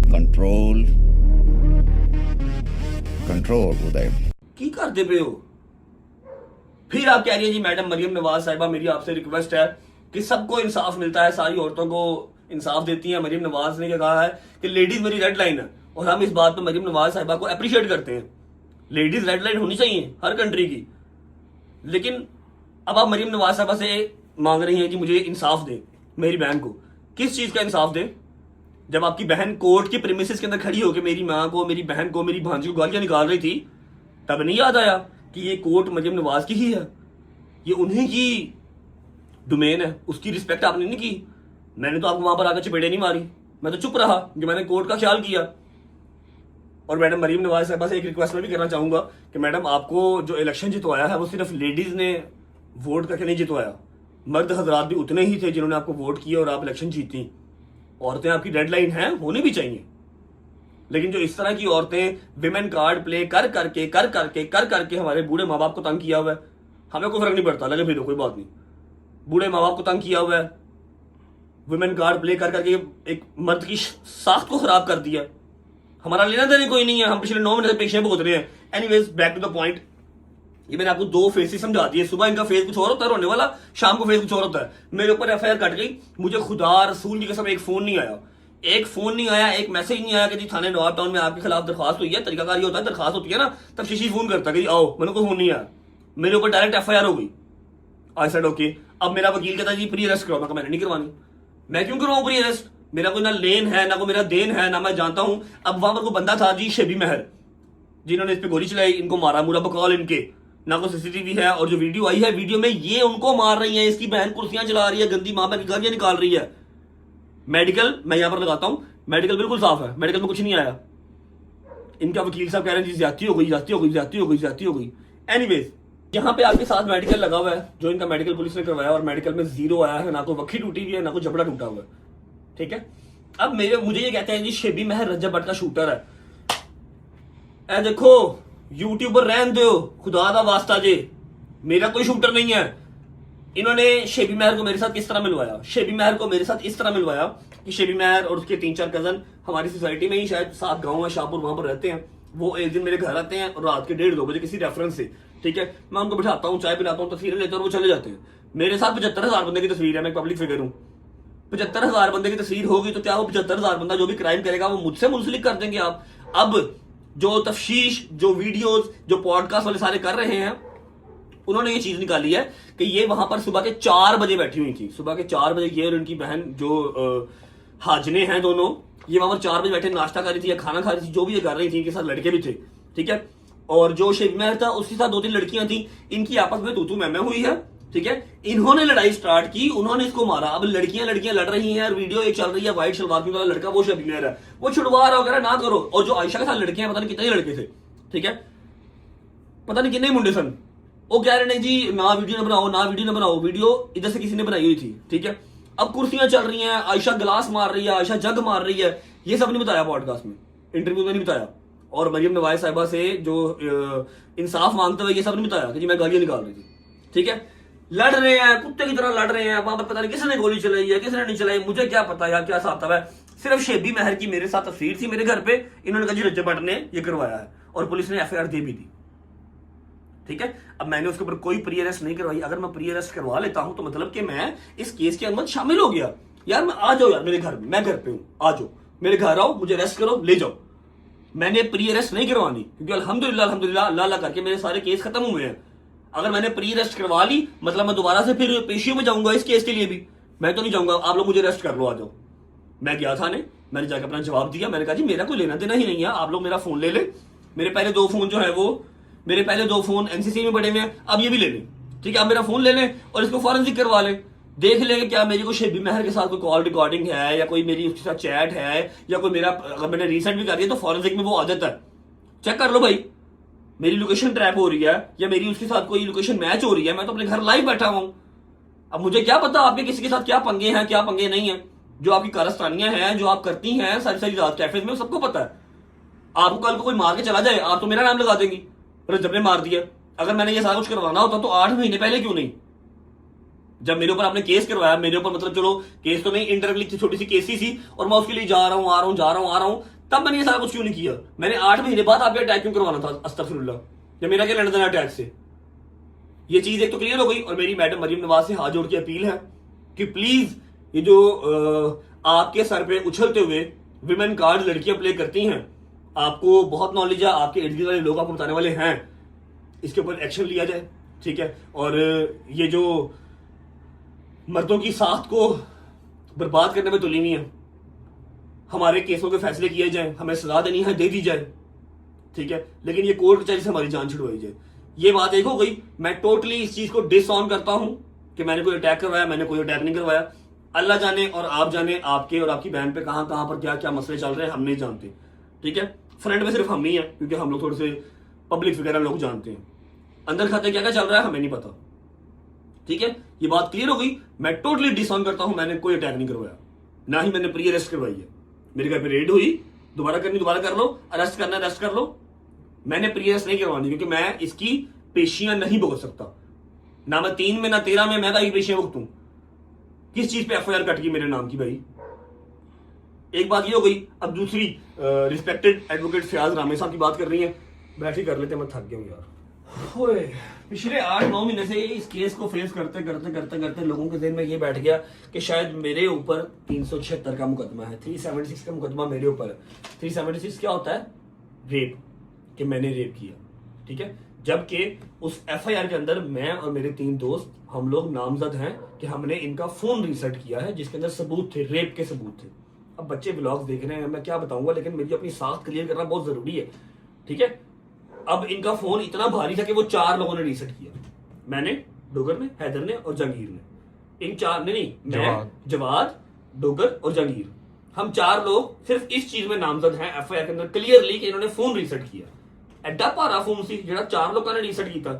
कंट्रोल कंट्रोल उदय की करते पे हो? फिर आप कह रही है जी मैडम मरियम नवाज साहिबा मेरी आपसे रिक्वेस्ट है कि सबको इंसाफ मिलता है, सारी औरतों को इंसाफ देती है। मरियम नवाज ने क्या कहा है कि लेडीज मेरी रेड लाइन है, और हम इस बात पर मरियम नवाज साहिबा को अप्रिशिएट करते हैं। लेडीज रेड लाइन होनी चाहिए हर कंट्री की। लेकिन अब आप मरियम नवाज साहिबा से मांग रही हैं कि मुझे इंसाफ दें, मेरी बहन को। किस चीज का इंसाफ दें? जब आपकी बहन कोर्ट की प्रीमिसेस के अंदर खड़ी होकर मेरी माँ को, मेरी बहन को, मेरी भांजी को गालियां निकाल रही थी, तब नहीं याद आया कि ये कोर्ट मरियम नवाज की ही है, ये उन्हीं की डोमेन है, उसकी रिस्पेक्ट आपने नहीं की। मैंने तो आपको वहां पर आकर चपेड़े नहीं मारी, मैं तो चुप रहा कि मैंने कोर्ट का ख्याल किया। और मैडम मरियम नवाज साहिबा से एक रिक्वेस्ट मैं भी करना चाहूंगा कि मैडम आपको जो इलेक्शन जितवाया है वो सिर्फ लेडीज ने वोट करके नहीं जितवाया, मर्द हजरात भी उतने ही थे जिन्होंने आपको वोट किया और आप इलेक्शन जीती। औरतें आपकी रेड लाइन हैं, होनी भी चाहिए। लेकिन जो इस तरह की औरतें विमेन कार्ड प्ले कर करके हमारे बूढ़े माँ बाप को तंग किया हुआ है, हमें कोई फर्क नहीं पड़ता, लगे फिर कोई बात नहीं। बूढ़े माँ बाप को तंग किया हुआ है, विमेन कार्ड प्ले कर करके एक मर्द की साख्त को खराब कर दिया। हमारा लेना देना कोई नहीं है, हम पिछले 9 महीने से पेशे भुगत रहे हैं। Anyways back to the point, ये मैंने आपको 2 फेसेस समझा दिए। सुबह इनका फेस कुछ और होता है रोने वाला, शाम को फेस कुछ और होता है। मेरे ऊपर FIR कट गई, मुझे खुदा रसूल की कसम एक फोन नहीं आया, एक मैसेज नहीं आया कि जी थाने नवाब टाउन में आपके खिलाफ दरखास्त हुई है। तरीकाकार ये होता है, दरखास्त होती है ना तब शीशी फोन करता है कि आओ, मैंने कोई फोन नहीं आया, मेरे ऊपर डायरेक्ट FIR हो गई। I said okay. अब मेरा वकील कहता है जी प्री अरेस्ट करो, मैंने नहीं करवानी। मैं क्यों करवाऊं प्री अरेस्ट? मेरा कोई ना लेन है, ना कोई मेरा देन है, ना मैं जानता हूं। अब वहां पर कोई बंदा था जी शेबी महर, जिन्होंने इस पे गोली चलाई, इनको मारा, मुरा बकौल इनके, ना कोई CCTV है। और जो वीडियो आई है, वीडियो में ये उनको मार रही है, इसकी बहन कुर्सियां चला रही है, गंदी मां बाप की गालियां निकाल रही है। मेडिकल मैं यहां पर लगाता हूं, मेडिकल बिल्कुल साफ है, मेडिकल में कुछ नहीं आया। इनका वकील साहब कह रहे हैं जी ज्यादती हो गई। एनीवेज, यहाँ पे आपके साथ मेडिकल लगा हुआ है, जो इनका मेडिकल पुलिस ने करवाया, और मेडिकल में 0 आया है, ना कोई वक्की टूटी हुई है, ना कोई जबड़ा टूटा हुआ है। ठीक है, अब मुझे ये कहते हैं जी शेबी महर रजब भट्ट का शूटर है। ए देखो यूट्यूबर रहन दो, खुदा दा वास्ता जे, मेरा कोई शूटर नहीं है। इन्होंने शेबी महर को मेरे साथ किस तरह मिलवाया? शेबी महर को मेरे साथ इस तरह मिलवाया कि शेबी महर और उसके 3-4 कजन हमारी सोसाइटी में ही, शायद 7 गांव है शाहपुर, वहां पर रहते हैं। वो एक दिन मेरे घर आते हैं और रात के 1:30-2 बजे किसी रेफरेंस से, ठीक है, मैं उनको बिठाता हूँ, चाय पिलाता हूँ, तस्वीरें लेते हैं और वो चले जाते हैं। मेरे साथ 75,000 बंदे की तस्वीर है, मैं पब्लिक फिगर हूँ। 75,000 बंदे की तस्वीर होगी तो क्या वो 75,000 बंदा जो भी क्राइम करेगा वो मुझसे मुंसलिक कर देंगे आप? अब जो तफ्शीश, जो वीडियोस, जो पॉडकास्ट वाले सारे कर रहे हैं, उन्होंने ये चीज निकाली है कि ये वहां पर सुबह के 4 बजे बैठी हुई थी। सुबह के 4 बजे ये और उनकी बहन जो हाजने हैं दोनों, ये वहां पर 4 बजे बैठे नाश्ता कर रही थी या खाना खा रही थी, जो भी ये कर रही थी, इनके साथ लड़के भी थे, ठीक है। और जो शेबी महर था उसके साथ 2-3 लड़कियां थी, इनकी आपस में तू मैं हुई है, ठीक है। इन्होंने लड़ाई स्टार्ट की, उन्होंने इसको मारा। अब लड़कियां लड़ रही हैं, वीडियो एक चल रही है, व्हाइट सलवार में वाला लड़का वो शेबी महर है, वो छुड़वा रहा वगैरह, ना करो। और जो आयशा के साथ लड़कियां, पता नहीं कितने लड़के थे, ठीक है, पता नहीं कितने मुंडे सन, वो कह रहे नहीं जी ना वीडियो ना बनाओ, वीडियो इधर से किसी ने बनाई हुई थी, ठीक है। अब कुर्सियां चल रही हैं, आयशा गिलास मार रही है, आयशा जग मार रही है, ये सब नहीं बताया पॉडकास्ट में, इंटरव्यू में नहीं बताया। और मरियम नवाज साहिबा से जो इंसाफ मांगते हुए ये सब नहीं बताया कि जी मैं गालियां निकाल रही थी, ठीक है। लड़ रहे हैं, कुत्ते की तरह लड़ रहे हैं, वहां पर पता नहीं किसने गोली चलाई है, किसने नहीं चलाई, मुझे क्या पता यार क्या हिसाब है। सिर्फ शेबी महर की मेरे साथ तस्वीर थी मेरे घर पे, इन्होंने कहा जी रज्जब भट्ट ने ये करवाया है, और पुलिस ने FIR दे भी दी, ठीक है। अब मैंने उसके ऊपर कोई प्री अरेस्ट नहीं करवाई। अगर मैं प्री अरेस्ट करवा लेता हूं तो मतलब कि मैं इस केस के अंदर शामिल हो गया। यार मैं आ जाओ यार मेरे घर में, मैं घर पे हूं, आ जाओ मेरे घर आओ, मुझे अरेस्ट करो, ले जाओ। मैंने प्री अरेस्ट नहीं करवानी, क्योंकि अल्हम्दुलिल्लाह अल्लाह करके मेरे सारे केस खत्म हुए हैं। अगर मैंने प्री अरेस्ट करवा ली मतलब मैं दोबारा से फिर पेशियों में जाऊंगा इस केस के लिए भी, मैं तो नहीं जाऊंगा। आप लोग मुझे अरेस्ट कर लो, आ जाओ। मैं गया था, मैंने जाकर अपना जवाब दिया, मैंने कहा जी मेरा कोई लेना देना ही नहीं है, आप लोग मेरा फोन ले ले। मेरे पहले 2 फोन जो है वो मेरे पहले 2 फोन NCC में पड़े हुए हैं, अब ये भी ले लें, ठीक है। आप मेरा फोन ले लें और इसको फॉरेंसिक करवा लें, देख लेंगे क्या मेरी कोई शेबी महर के साथ कोई कॉल रिकॉर्डिंग है या कोई मेरी उसके साथ चैट है या कोई मेरा, अगर मैंने रीसेंट भी कर दिया तो फॉरेंसिक में वो आदत है, चेक कर लो भाई मेरी लोकेशन ट्रैप हो रही है या मेरी उसके साथ कोई लोकेशन मैच हो रही है। मैं तो अपने घर लाइव बैठा हूं, अब मुझे क्या पता आपके किसी के साथ क्या पंगे हैं क्या पंगे नहीं है। जो आपकी कारस्तानियां हैं, जो आप करती हैं सारी रात कैफेज में, सबको पता है। आपको कल को कोई मार के चला जाए, आप तो मेरा नाम लगा देंगी, रज्जब ने मार दिया। अगर मैंने ये सारा कुछ करवाना होता तो 8 महीने पहले क्यों नहीं, जब मेरे ऊपर आपने केस करवाया, मेरे ऊपर मतलब चलो केस तो नहीं, इंटरव्यू छोटी सी केस ही थी और मैं उसके लिए जा रहा हूं आ रहा हूं, तब मैंने ये सारा कुछ क्यों नहीं किया। मैंने 8 महीने बाद आप अटैक क्यों करवाना था, अस्तगफिरुल्लाह, या मेरा क्या लेना देना अटैक से। ये चीज एक तो क्लियर हो गई। और मेरी मैडम मरियम नवाज से हाथ जोड़ के अपील है कि प्लीज ये जो आपके सर पे उछलते हुए विमेन कार्ड लड़कियां प्ले करती हैं, आपको बहुत नॉलेज है, आपके इर्द गिर्द वाले लोग आपको बताने वाले हैं, इसके ऊपर एक्शन लिया जाए, ठीक है। और ये जो मर्दों की साख को बर्बाद करने में तुली हुई है, हमारे केसों के फैसले किए जाएं, हमें सजा देनी है दे दी जाए, ठीक है, लेकिन ये कोर्ट कचहरी से हमारी जान छुड़वाई जाए। ये बात एक हो गई। मैं टोटली इस चीज को डिसऑन करता हूं कि मैंने कोई अटैक करवाया, मैंने कोई अटैक नहीं करवाया। अल्लाह जाने और आप जाने आपके और आपकी बहन पे कहां पर क्या क्या मसले चल रहे हैं, हम नहीं जानते, ठीक है। फ्रंट में सिर्फ हम ही है क्योंकि हम लोग थोड़े से पब्लिक फिगर लोग जानते हैं, अंदर खाते क्या क्या चल रहा है हमें नहीं पता, ठीक है। ये बात क्लियर हो गई। मैं टोटली डिसऑन करता हूं, मैंने कोई अटैक नहीं करवाया, ना ही मैंने प्री अरेस्ट करवाई है। मेरे घर पे रेड हुई, दोबारा करनी दोबारा कर लो, अरेस्ट करना अरेस्ट कर लो, मैंने प्री अरेस्ट नहीं करवानी क्योंकि मैं इसकी पेशियां नहीं भुगत सकता, ना मैं 3 में ना 13 में मैं भाई पेशियां भुगतूं। किस चीज पे FIR कट गई मेरे नाम की भाई, एक बात ये हो गई। अब दूसरी, रिस्पेक्टेड एडवोकेट फयाज रामे साहब की बात कर रही है, बैठ ही कर लेते, मैं थक गया हूं यार। ओए पिछले 8-9 महीने से इस केस को फेस करते करते लोगों के दिल में ये बैठ गया कि शायद मेरे ऊपर 376 का मुकदमा है, 376 का मुकदमा मेरे ऊपर है। 376 क्या होता है, रेप, कि मैंने रेप किया, ठीक है। जबकि उस FIR के अंदर मैं और मेरे 3 दोस्त हम लोग नामजद हैं कि हमने इनका फोन रीसेट किया है जिसके अंदर सबूत थे, रेप के सबूत थे। अब बच्चे ब्लॉग्स देख रहे हैं, मैं क्या बताऊंगा, लेकिन मेरी अपनी साख क्लियर करना बहुत जरूरी है, ठीक है। अब इनका फोन इतना भारी था कि वो 4 लोगों ने रीसेट किया, मैंने, डोगर ने, हैदर ने और जहांगीर ने। इन 4 ने नहीं, मैं, जवाद, डोगर और जहांगीर, हम 4 लोग सिर्फ इस चीज में नामजद हैं FIR के अंदर क्लियरली कि इन्होंने फोन रीसेट किया। एडा भारा फोन सी जो 4 लोगों ने रीसेट किया।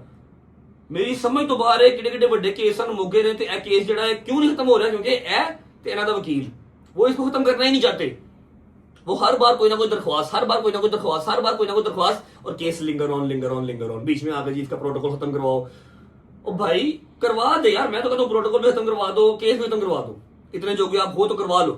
मेरी समझ तो बाहर है किडे बड़े केस मोगे ने, केस जो क्यों नहीं खत्म हो रहा, क्योंकि इन्हों का वकील वो इसको खत्म करना ही नहीं चाहते। वो हर बार कोई ना कोई दरख्वास्त, हर बार कोई ना कोई दरख्वास्त, और केस लिंगर ऑन। बीच में आकर जी इसका प्रोटोकॉल खत्म करवाओ। ओ भाई करवा दे यार, मैं तो कहता हूं प्रोटोकॉल भी खत्म करवा दो, केस भी खत्म करवा दो, इतने जो कि आप हो तो करवा लो,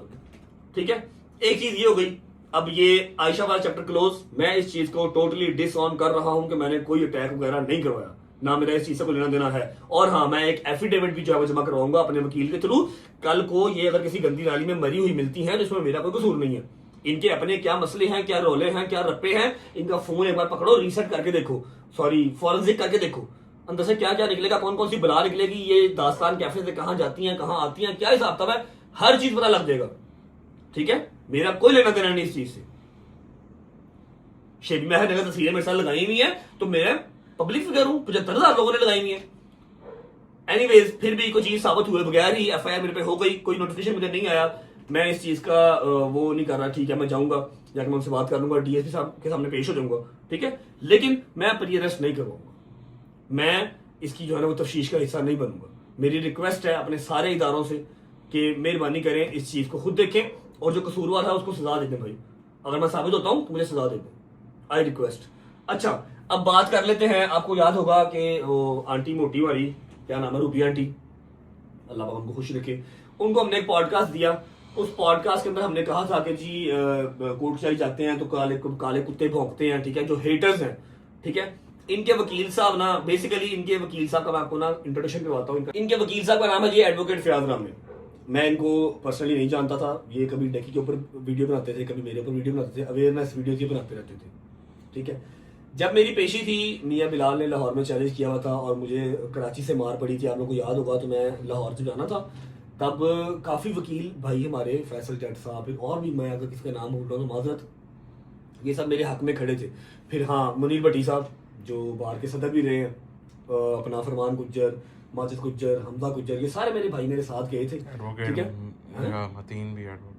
ठीक है। एक चीज ये हो गई। अब ये आयशा वाला चैप्टर क्लोज। मैं इस चीज को टोटली डिसऑन कर रहा हूं कि मैंने कोई अटैक वगैरह नहीं करवाया, ना मेरा इस चीज से कोई लेना देना है। और हाँ, मैं एक एफिडेविट भी जो है जमा करवाऊंगा अपने वकील के थ्रू। कल को ये अगर किसी गंदी नाली में मरी हुई मिलती है तो इसमें मेरा कोई कसूर नहीं है। इनके अपने क्या मसले हैं, क्या रोले हैं, क्या रप्पे हैं, इनका फोन एक बार पकड़ो, रीसेट करके देखो, सॉरी फॉरेंसिक करके देखो, अंदर से क्या क्या निकलेगा, कौन कौन सी बला निकलेगी, ये दास्तान कैफे से कहां जाती हैं, कहां आती हैं, क्या हिसाब था, हर चीज पता लग जाएगा। ठीक है, मेरा कोई लेना देना नहीं इस चीज से। शेबी महर अगर तस्वीरें मेरे साथ लगाई हुई है तो मैं पब्लिक फिगर हूं, 75,000 लोगों ने लगाई हुई है। एनीवेज, फिर भी कोई चीज साबित हुए बगैर ही एफआईआर मेरे पे हो गई, कोई नोटिफिकेशन मुझे नहीं आया, मैं इस चीज का वो नहीं कर रहा। ठीक है, मैं जाऊंगा, जाकर मैं उनसे बात कर लूंगा, डीएसपी साहब के सामने पेश हो जाऊंगा, ठीक है, लेकिन मैं प्री अरेस्ट नहीं करवाऊंगा, मैं इसकी जो है ना वो तफ्तीश का हिस्सा नहीं बनूंगा। मेरी रिक्वेस्ट है अपने सारे इदारों से कि मेहरबानी करें, इस चीज को खुद देखें और जो कसूरवार है उसको सजा दे दें। भाई अगर मैं साबित होता हूं तो मुझे सजा दे दें, आई रिक्वेस्ट। अच्छा, अब बात कर लेते हैं। आपको याद होगा कि वो आंटी मोटी वाली, क्या नाम है, रूबी आंटी, अल्लाह पाक उनको खुश रखे, उनको हमने एक पॉडकास्ट दिया। उस पॉडकास्ट के अंदर हमने कहा था कि जी कोर्ट चाई जाते हैं तो काले कुत्ते भौंकते हैं, ठीक है, जो हेटर्स हैं, ठीक है। इनके वकील साहब ना, बेसिकली इनके वकील साहब का मैं आपको ना इंट्रोडक्शन करवाता हूँ। इनके वकील साहब का नाम है जी एडवोकेट फयाज रामे। मैं इनको पर्सनली नहीं जानता था, ये कभी डेकी के ऊपर वीडियो बनाते थे, कभी मेरे ऊपर वीडियो बनाते थे, अवेयरनेस वीडियो ये बनाते रहते थे, ठीक है। जब मेरी पेशी थी, मियां बिलाल ने लाहौर में चैलेंज किया हुआ था और मुझे कराची से मार पड़ी थी, आप लोगों को याद होगा, तो मैं लाहौर से जाना था। तब काफ़ी वकील भाई हमारे, फैसल जट साहब और भी, मैं अगर किसी का नाम भूल रहा हूँ तो माजरत, ये सब मेरे हक में खड़े थे। फिर हाँ, मुनीर भट्टी साहब जो बार के सदर भी रहे हैं, अपना फरमान गुज्जर, माजिद गुज्जर, हमजा गुज्जर, ये सारे मेरे भाई मेरे साथ गए थे, ठीक है।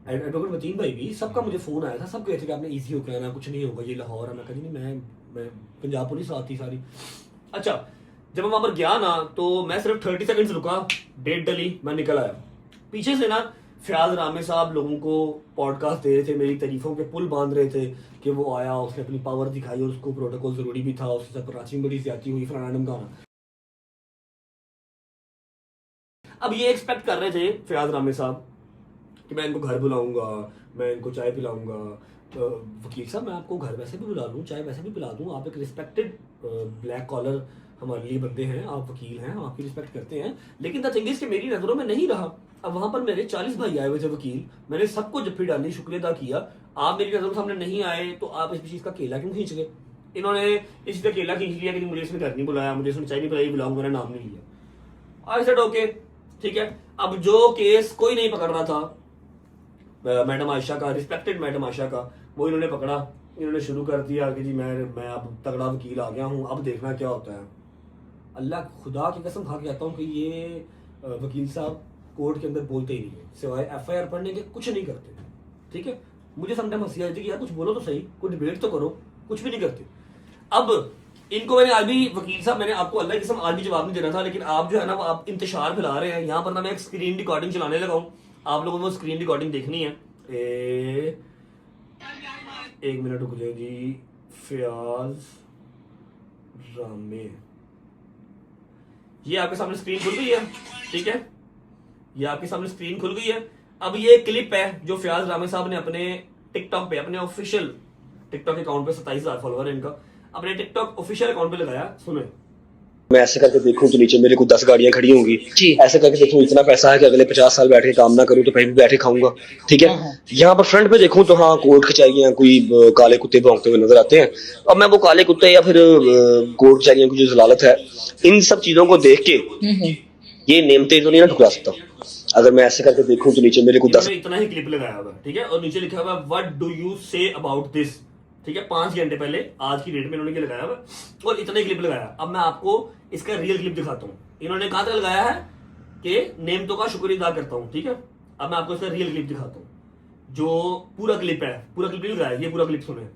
एडवोकेट मतीन भाई भी, सबका मुझे फोन आया था, सब कहे थे कि आपने इजी होकर आना, कुछ नहीं होगा, ये लाहौर है। मैं कहा नहीं, मैं पंजाब पुलिस आती सारी। अच्छा, जब मैं वहां पर गया ना तो मैं सिर्फ 30 सेकंड्स रुका, डेट डली, मैं निकल आया। पीछे से ना फयाज रामे साहब लोगों को पॉडकास्ट दे रहे थे, मेरी तारीफों के पुल बांध रहे थे कि वो आया, उसने अपनी पावर दिखाई और उसको प्रोटोकॉल जरूरी भी था, उसके साथ कराची में बड़ी ज्यादती हुई, फलाना ढमकाना। अब ये एक्सपेक्ट कर रहे थे फयाज रामे साहब कि मैं इनको घर बुलाऊंगा, मैं इनको चाय पिलाऊंगा। वकील साहब, मैं आपको घर वैसे भी बुला लूँ, चाय वैसे भी पिला दूँ, आप एक रिस्पेक्टेड ब्लैक कॉलर हमारे लिए बंदे हैं, आप वकील हैं, हम आपकी रिस्पेक्ट करते हैं। लेकिन द थिंग इज कि मेरी नज़रों में नहीं रहा। अब वहां पर मेरे 40 भाई आए हुए थे वकील, मैंने सबको जफ्फी डाली, शुक्रिया अदा किया। आप मेरी नज़रों सामने नहीं आए तो आप इस चीज़ का केला क्यों खींच गए? इन्होंने इसी का केला खींच लिया कि मुझे इसने घर नहीं बुलाया, मुझे इसने चाय नहीं पिलाई, बुलाऊंगा, मैंने नाम नहीं लिया। आई सेड ओके, ठीक है। अब जो केस कोई नहीं पकड़ रहा था, मैडम आयशा का, रिस्पेक्टेड मैडम आयशा का, वो इन्होंने पकड़ा। इन्होंने शुरू कर दिया कि जी मैं अब तगड़ा वकील आ गया हूँ, अब देखना क्या होता है। अल्लाह खुदा की कसम खा के कहता हूँ कि ये वकील साहब कोर्ट के अंदर बोलते ही नहीं है, सिवाय एफआईआर पढ़ने के कुछ नहीं करते, ठीक है। मुझे समटाइम हंसी आती है कि यार कुछ बोलो तो सही, कोई डिबेट तो करो, कुछ भी नहीं करते। अब इनको मैंने आज भी, वकील साहब, मैंने आपको अल्लाह की कसम आज भी जवाब नहीं देना था, लेकिन आप जो है ना वो आप इंतशार फैला रहे हैं। यहाँ पर ना मैं एक स्क्रीन रिकॉर्डिंग चलाने लगा हूँ, आप लोगों को वो स्क्रीन रिकॉर्डिंग देखनी है। एक मिनट रुक जाए जी। फयाज रामे, ये आपके सामने स्क्रीन खुल गई है, ठीक है, ये आपके सामने स्क्रीन खुल गई है। अब ये क्लिप है जो फयाज रामे साहब ने अपने टिकटॉक पे, अपने ऑफिशियल टिकटॉक अकाउंट पे, 27,000 फॉलोअर है इनका, अपने टिकटॉक ऑफिशियल अकाउंट पे लगाया। सुने, मैं ऐसे करके देखूं तो नीचे मेरे को 10 गाड़ियां खड़ी होंगी, ऐसे करके देखूं इतना पैसा है कि अगले 50 साल बैठ के काम ना करूं तो कहीं भी बैठे खाऊंगा, ठीक है। यहाँ पर फ्रंट पे देखूं तो हाँ, कोर्ट कचहरियां, कोई काले कुत्ते भौंकते हुए नजर आते हैं। अब मैं वो काले कुत्ते या फिर कोर्ट कचहरियों की जो जलालत है, इन सब चीजों को देख के ये नेमते तो नहीं ना ठुकरा सकता। अगर मैं ऐसे करके देखूं तो नीचे मेरे को 10, इतना ही क्लिप लगाया हुआ, ठीक है, और नीचे लिखा हुआ what do you say about this, ठीक है। 5 घंटे पहले आज की डेट में इन्होंने क्या लगाया हुआ, और इतने क्लिप लगाया। अब मैं आपको इसका रियल क्लिप दिखाता हूँ। इन्होंने कहा था लगाया है कि नेमतों का शुक्र अदा करता हूँ, ठीक है। अब मैं आपको इसका रियल क्लिप दिखाता हूँ, जो पूरा क्लिप है, पूरा क्लिप नहीं लगाया, ये पूरा क्लिप सुने।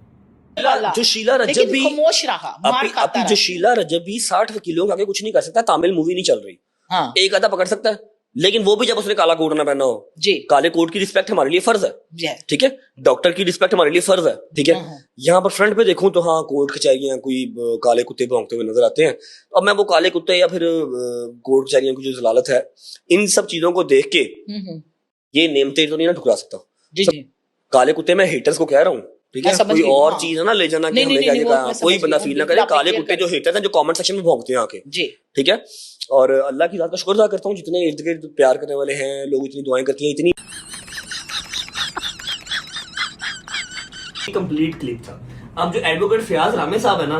जो शीला रजब भी खामोश रहा, मार खाता जो शीला रजब भी 60 वकीलों के आगे कुछ नहीं कर सकता। तामिल मूवी नहीं चल रही, हाँ। एक आधा पकड़ सकता है, लेकिन वो भी जब उसने काला कोट ना पहना हो जी, काले कोट की रिस्पेक्ट हमारे लिए फर्ज है, ठीक है। डॉक्टर की रिस्पेक्ट हमारे लिए फर्ज है, ठीक है। यहाँ पर फ्रंट पे देखूं तो हाँ, कोर्ट कचहरियां, कोई काले कुत्ते भौंकते हुए नजर आते हैं। अब मैं वो काले कुत्ते या फिर कोर्ट कचहरियों की जो जलालत है, इन सब चीजों को देख के ये नेमते तो नहीं ना ठुकरा सकता। काले कुत्ते मैं हेटर्स को कह रहा हूँ, ठीक है। कोई और चीज है ना ले जाना कि हमने क्या कहा, कोई बंदा फील ना करे। काले कुत्ते जो हेटर्स हैं, जो कमेंट सेक्शन में भौंकते हैं आके, ठीक है। और अल्लाह की ज़ात का शुक्र अदा करता हूँ, जितने इर्द गिर्द प्यार करने वाले हैं लोग, इतनी दुआएं करती हैं, इतनी कंप्लीट क्लिप था। अब जो एडवोकेट फयाज रामे साहब है ना,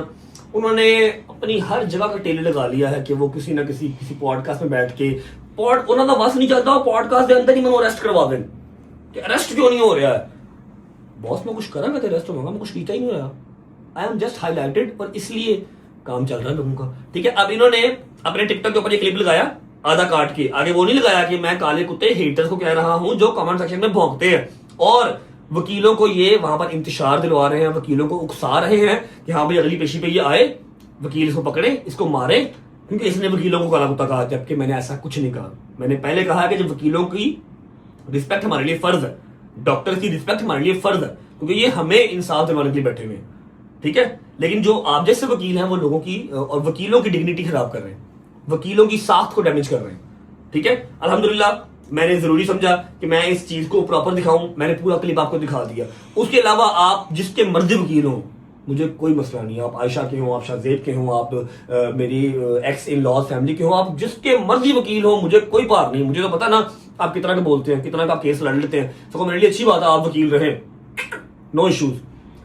उन्होंने अपनी हर जगह का टेले लगा लिया है कि वो किसी ना किसी पॉडकास्ट में बैठ के उन्होंने बस नहीं चलता, पॉडकास्ट के अंदर ही मैं अरेस्ट करवा दें। कि अरेस्ट क्यों नहीं हो रहा है। बॉस मैं कुछ करा, मैं अरेस्ट होगा, मैं कुछ कीता ही नहीं रहा, आई एम जस्ट हाईलाइटेड, और इसलिए काम चल रहा है लोगों का। ठीक है, अब इन्होंने अपने टिकटॉक के ऊपर ये क्लिप लगाया आधा काट के, आगे वो नहीं लगाया कि मैं काले कुत्ते हेटर्स को कह रहा हूं जो कमेंट सेक्शन में भौंकते हैं, और वकीलों को ये वहां पर इंतशार दिलवा रहे हैं, वकीलों को उकसा रहे हैं कि हाँ भाई अगली पेशी पे ये आए, वकील इसको पकड़े, इसको मारे, क्योंकि इसने वकीलों को काला कुत्ता कहा, जबकि मैंने ऐसा कुछ नहीं कहा। मैंने पहले कहा कि जब वकीलों की रिस्पेक्ट हमारे लिए फर्ज है, डॉक्टर की रिस्पेक्ट हमारे लिए फर्ज है, क्योंकि ये हमें इंसाफ दिलवाने के लिए बैठे हुए हैं। ठीक है, लेकिन जो आप जैसे वकील हैं वो लोगों की और वकीलों की डिग्निटी खराब कर रहे हैं, वकीलों की साख्त को डैमेज कर रहे हैं। ठीक है, अल्हम्दुलिल्लाह मैंने जरूरी समझा कि मैं इस चीज को प्रॉपर दिखाऊं, मैंने पूरा क्लिप आपको दिखा दिया। उसके अलावा आप जिसके मर्जी वकील हो, मुझे कोई मसला नहीं, आप आयशा के हो, आप शाहजेब के हो, आप मेरी एक्स इन लॉज फैमिली के हो, आप जिसके मर्जी वकील हो, मुझे कोई पार नहीं। मुझे तो पता ना आप कितना का बोलते हैं, कितना का आप केस लड़ लेते हैं, तो मेरे लिए अच्छी बात है आप वकील रहे, नो इश्यूज।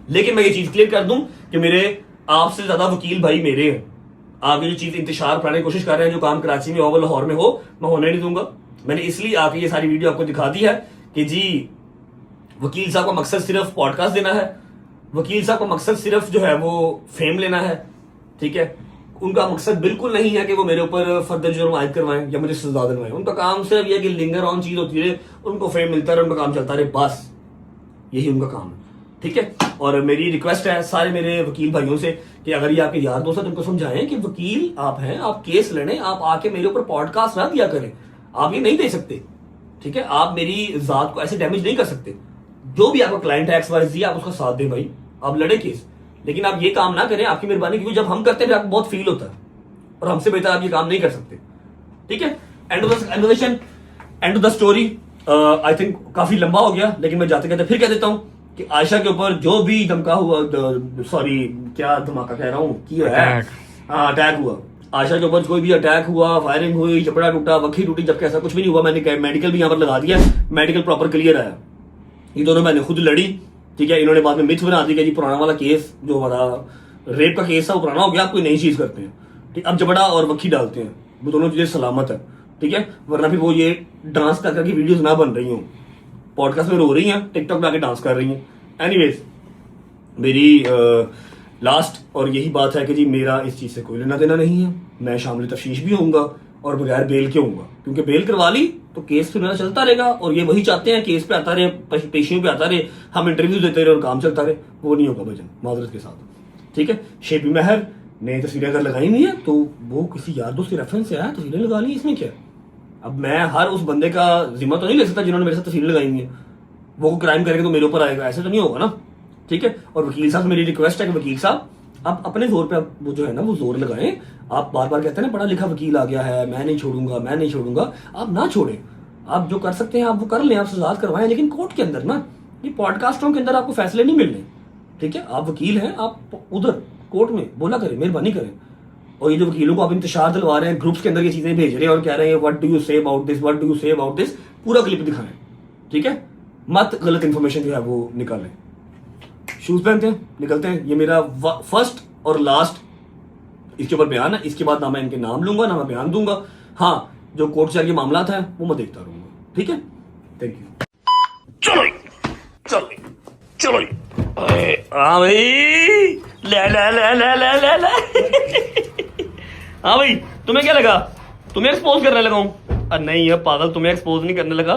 लेकिन मैं ये चीज क्लियर कर दूं कि मेरे आपसे ज्यादा वकील भाई मेरे हैं। आप ये जो चीज इंतशार कराने की कोशिश कर रहे हैं, जो काम कराची में हो, लाहौर में हो, मैं होने नहीं दूंगा। मैंने इसलिए आके ये सारी वीडियो आपको दिखा दी है कि जी वकील साहब का मकसद सिर्फ पॉडकास्ट देना है, वकील साहब का मकसद सिर्फ जो है वो फेम लेना है। ठीक है, उनका मकसद बिल्कुल नहीं है कि वो मेरे ऊपर फर्दर जुर्म आयद करवाएं या मुझे सजा दिलवाएं। उनका काम सिर्फ ये कि लिंगर ऑन चीज होती है, उनको फेम मिलता रहे, उनका काम चलता रहे, बस यही उनका काम है। ठीक है, और मेरी रिक्वेस्ट है सारे मेरे वकील भाइयों से कि अगर ये आपके यार दोस्त हैं तो उनको समझाएं कि वकील आप हैं, आप केस लड़ें, आप आके मेरे ऊपर पॉडकास्ट ना दिया करें, आप ये नहीं दे सकते। ठीक है, आप मेरी जात को ऐसे डैमेज नहीं कर सकते। जो भी आपका क्लाइंट है XYZ, आप उसका साथ दें भाई, आप लड़े केस, लेकिन आप ये काम ना करें, आपकी मेहरबानी, क्योंकि जब हम करते हैं आपको बहुत फील होता है, और हमसे बेहतर आप ये काम नहीं कर सकते। ठीक है, end of the conversation, end of the story. I think काफी लंबा हो गया, लेकिन मैं जाते कहते फिर कह देता हूँ कि आयशा के ऊपर जो भी धमका हुआ, सॉरी क्या धमाका कह रहा हूँ, अटैक हुआ, आयशा के ऊपर कोई भी अटैक हुआ, फायरिंग हुई, चपड़ा टूटा, वक्की टूटी, जबकि ऐसा कुछ भी नहीं हुआ। मैंने मेडिकल भी यहाँ पर लगा दिया, मेडिकल प्रॉपर क्लियर आया। ये दोनों मैंने खुद लड़ी। ठीक है, इन्होंने बाद में मिथ बना दी कि जी पुराना वाला केस जो हमारा रेप का केस था वो पुराना हो गया, आप कोई नई चीज करते हैं। ठीक, अब जबड़ा और वक्की डालते हैं, वो दोनों चीजें सलामत है। ठीक है, वरना फिर वो ये डांस कर करके वीडियोस ना बन रही हूँ, पॉडकास्ट में रो रही हैं, टिकटॉक पे आके डांस कर रही हैं। एनीवेज, मेरी लास्ट और यही बात है कि जी मेरा इस चीज से कोई लेना देना नहीं है। मैं शामिल तफ्तीश भी होऊंगा और बगैर बेल के होऊंगा, क्योंकि बेल करवा ली तो केस फिर मेरा चलता रहेगा, और ये वही चाहते हैं केस पे आता रहे, पेशियों पे आता रहे, हम इंटरव्यू देते रहे और काम चलता रहे। वो नहीं होगा भजन, माजरत के साथ। ठीक है, शेबी महर ने तस्वीरें अगर लगाई हुई है तो वो किसी यार दोस्त के रेफरेंस से आया, तस्वीरें लगा ली, इसमें क्या। अब मैं हर उस बंदे का जिम्मा तो नहीं ले सकता जिन्होंने मेरे साथ तस्वीरें लगाई हुई है, वो क्राइम करेंगे तो मेरे ऊपर आएगा, ऐसे तो नहीं होगा ना। ठीक है, और वकील साहब से मेरी रिक्वेस्ट है कि वकील साहब आप अपने जोर पे आप वो जो है ना वो जोर लगाएं। आप बार बार कहते हैं ना पढ़ा लिखा वकील आ गया है, मैं नहीं छोड़ूंगा, मैं नहीं छोड़ूंगा, आप ना छोड़ें। आप जो कर सकते हैं आप वो कर लें, आप सजा करवाएं, लेकिन कोर्ट के अंदर ना, ये पॉडकास्टों के अंदर आपको फैसले नहीं मिलने। ठीक है, आप वकील हैं, आप उधर कोर्ट में बोला करें, मेहरबानी करें। और ये जो वकीलों को आप इंतशार दिलवा रहे हैं, ग्रुप्स के अंदर ये चीजें भेज रहे हैं और कह रहे हैं what do you say about this, what do you say about this, पूरा क्लिप दिखाएं। ठीक है, मत गलत इंफॉर्मेशन जो है वो निकालें। शूज पहनते हैं, निकलते हैं। ये मेरा फर्स्ट और लास्ट इसके ऊपर बयान है। इसके बाद ना मैं इनके नाम लूंगा ना मैं बयान दूंगा। हाँ, जो कोर्ट से आगे मामला है वो मैं देखता रहूंगा। ठीक है, थैंक यू। चलो चलो चलो, हाँ भाई, ले ले ले ले ले ले ले। हाँ भाई, तुम्हें क्या लगा तुम्हें एक्सपोज करने लगा हूं? अरे नहीं है पागल, तुम्हें एक्सपोज नहीं करने लगा,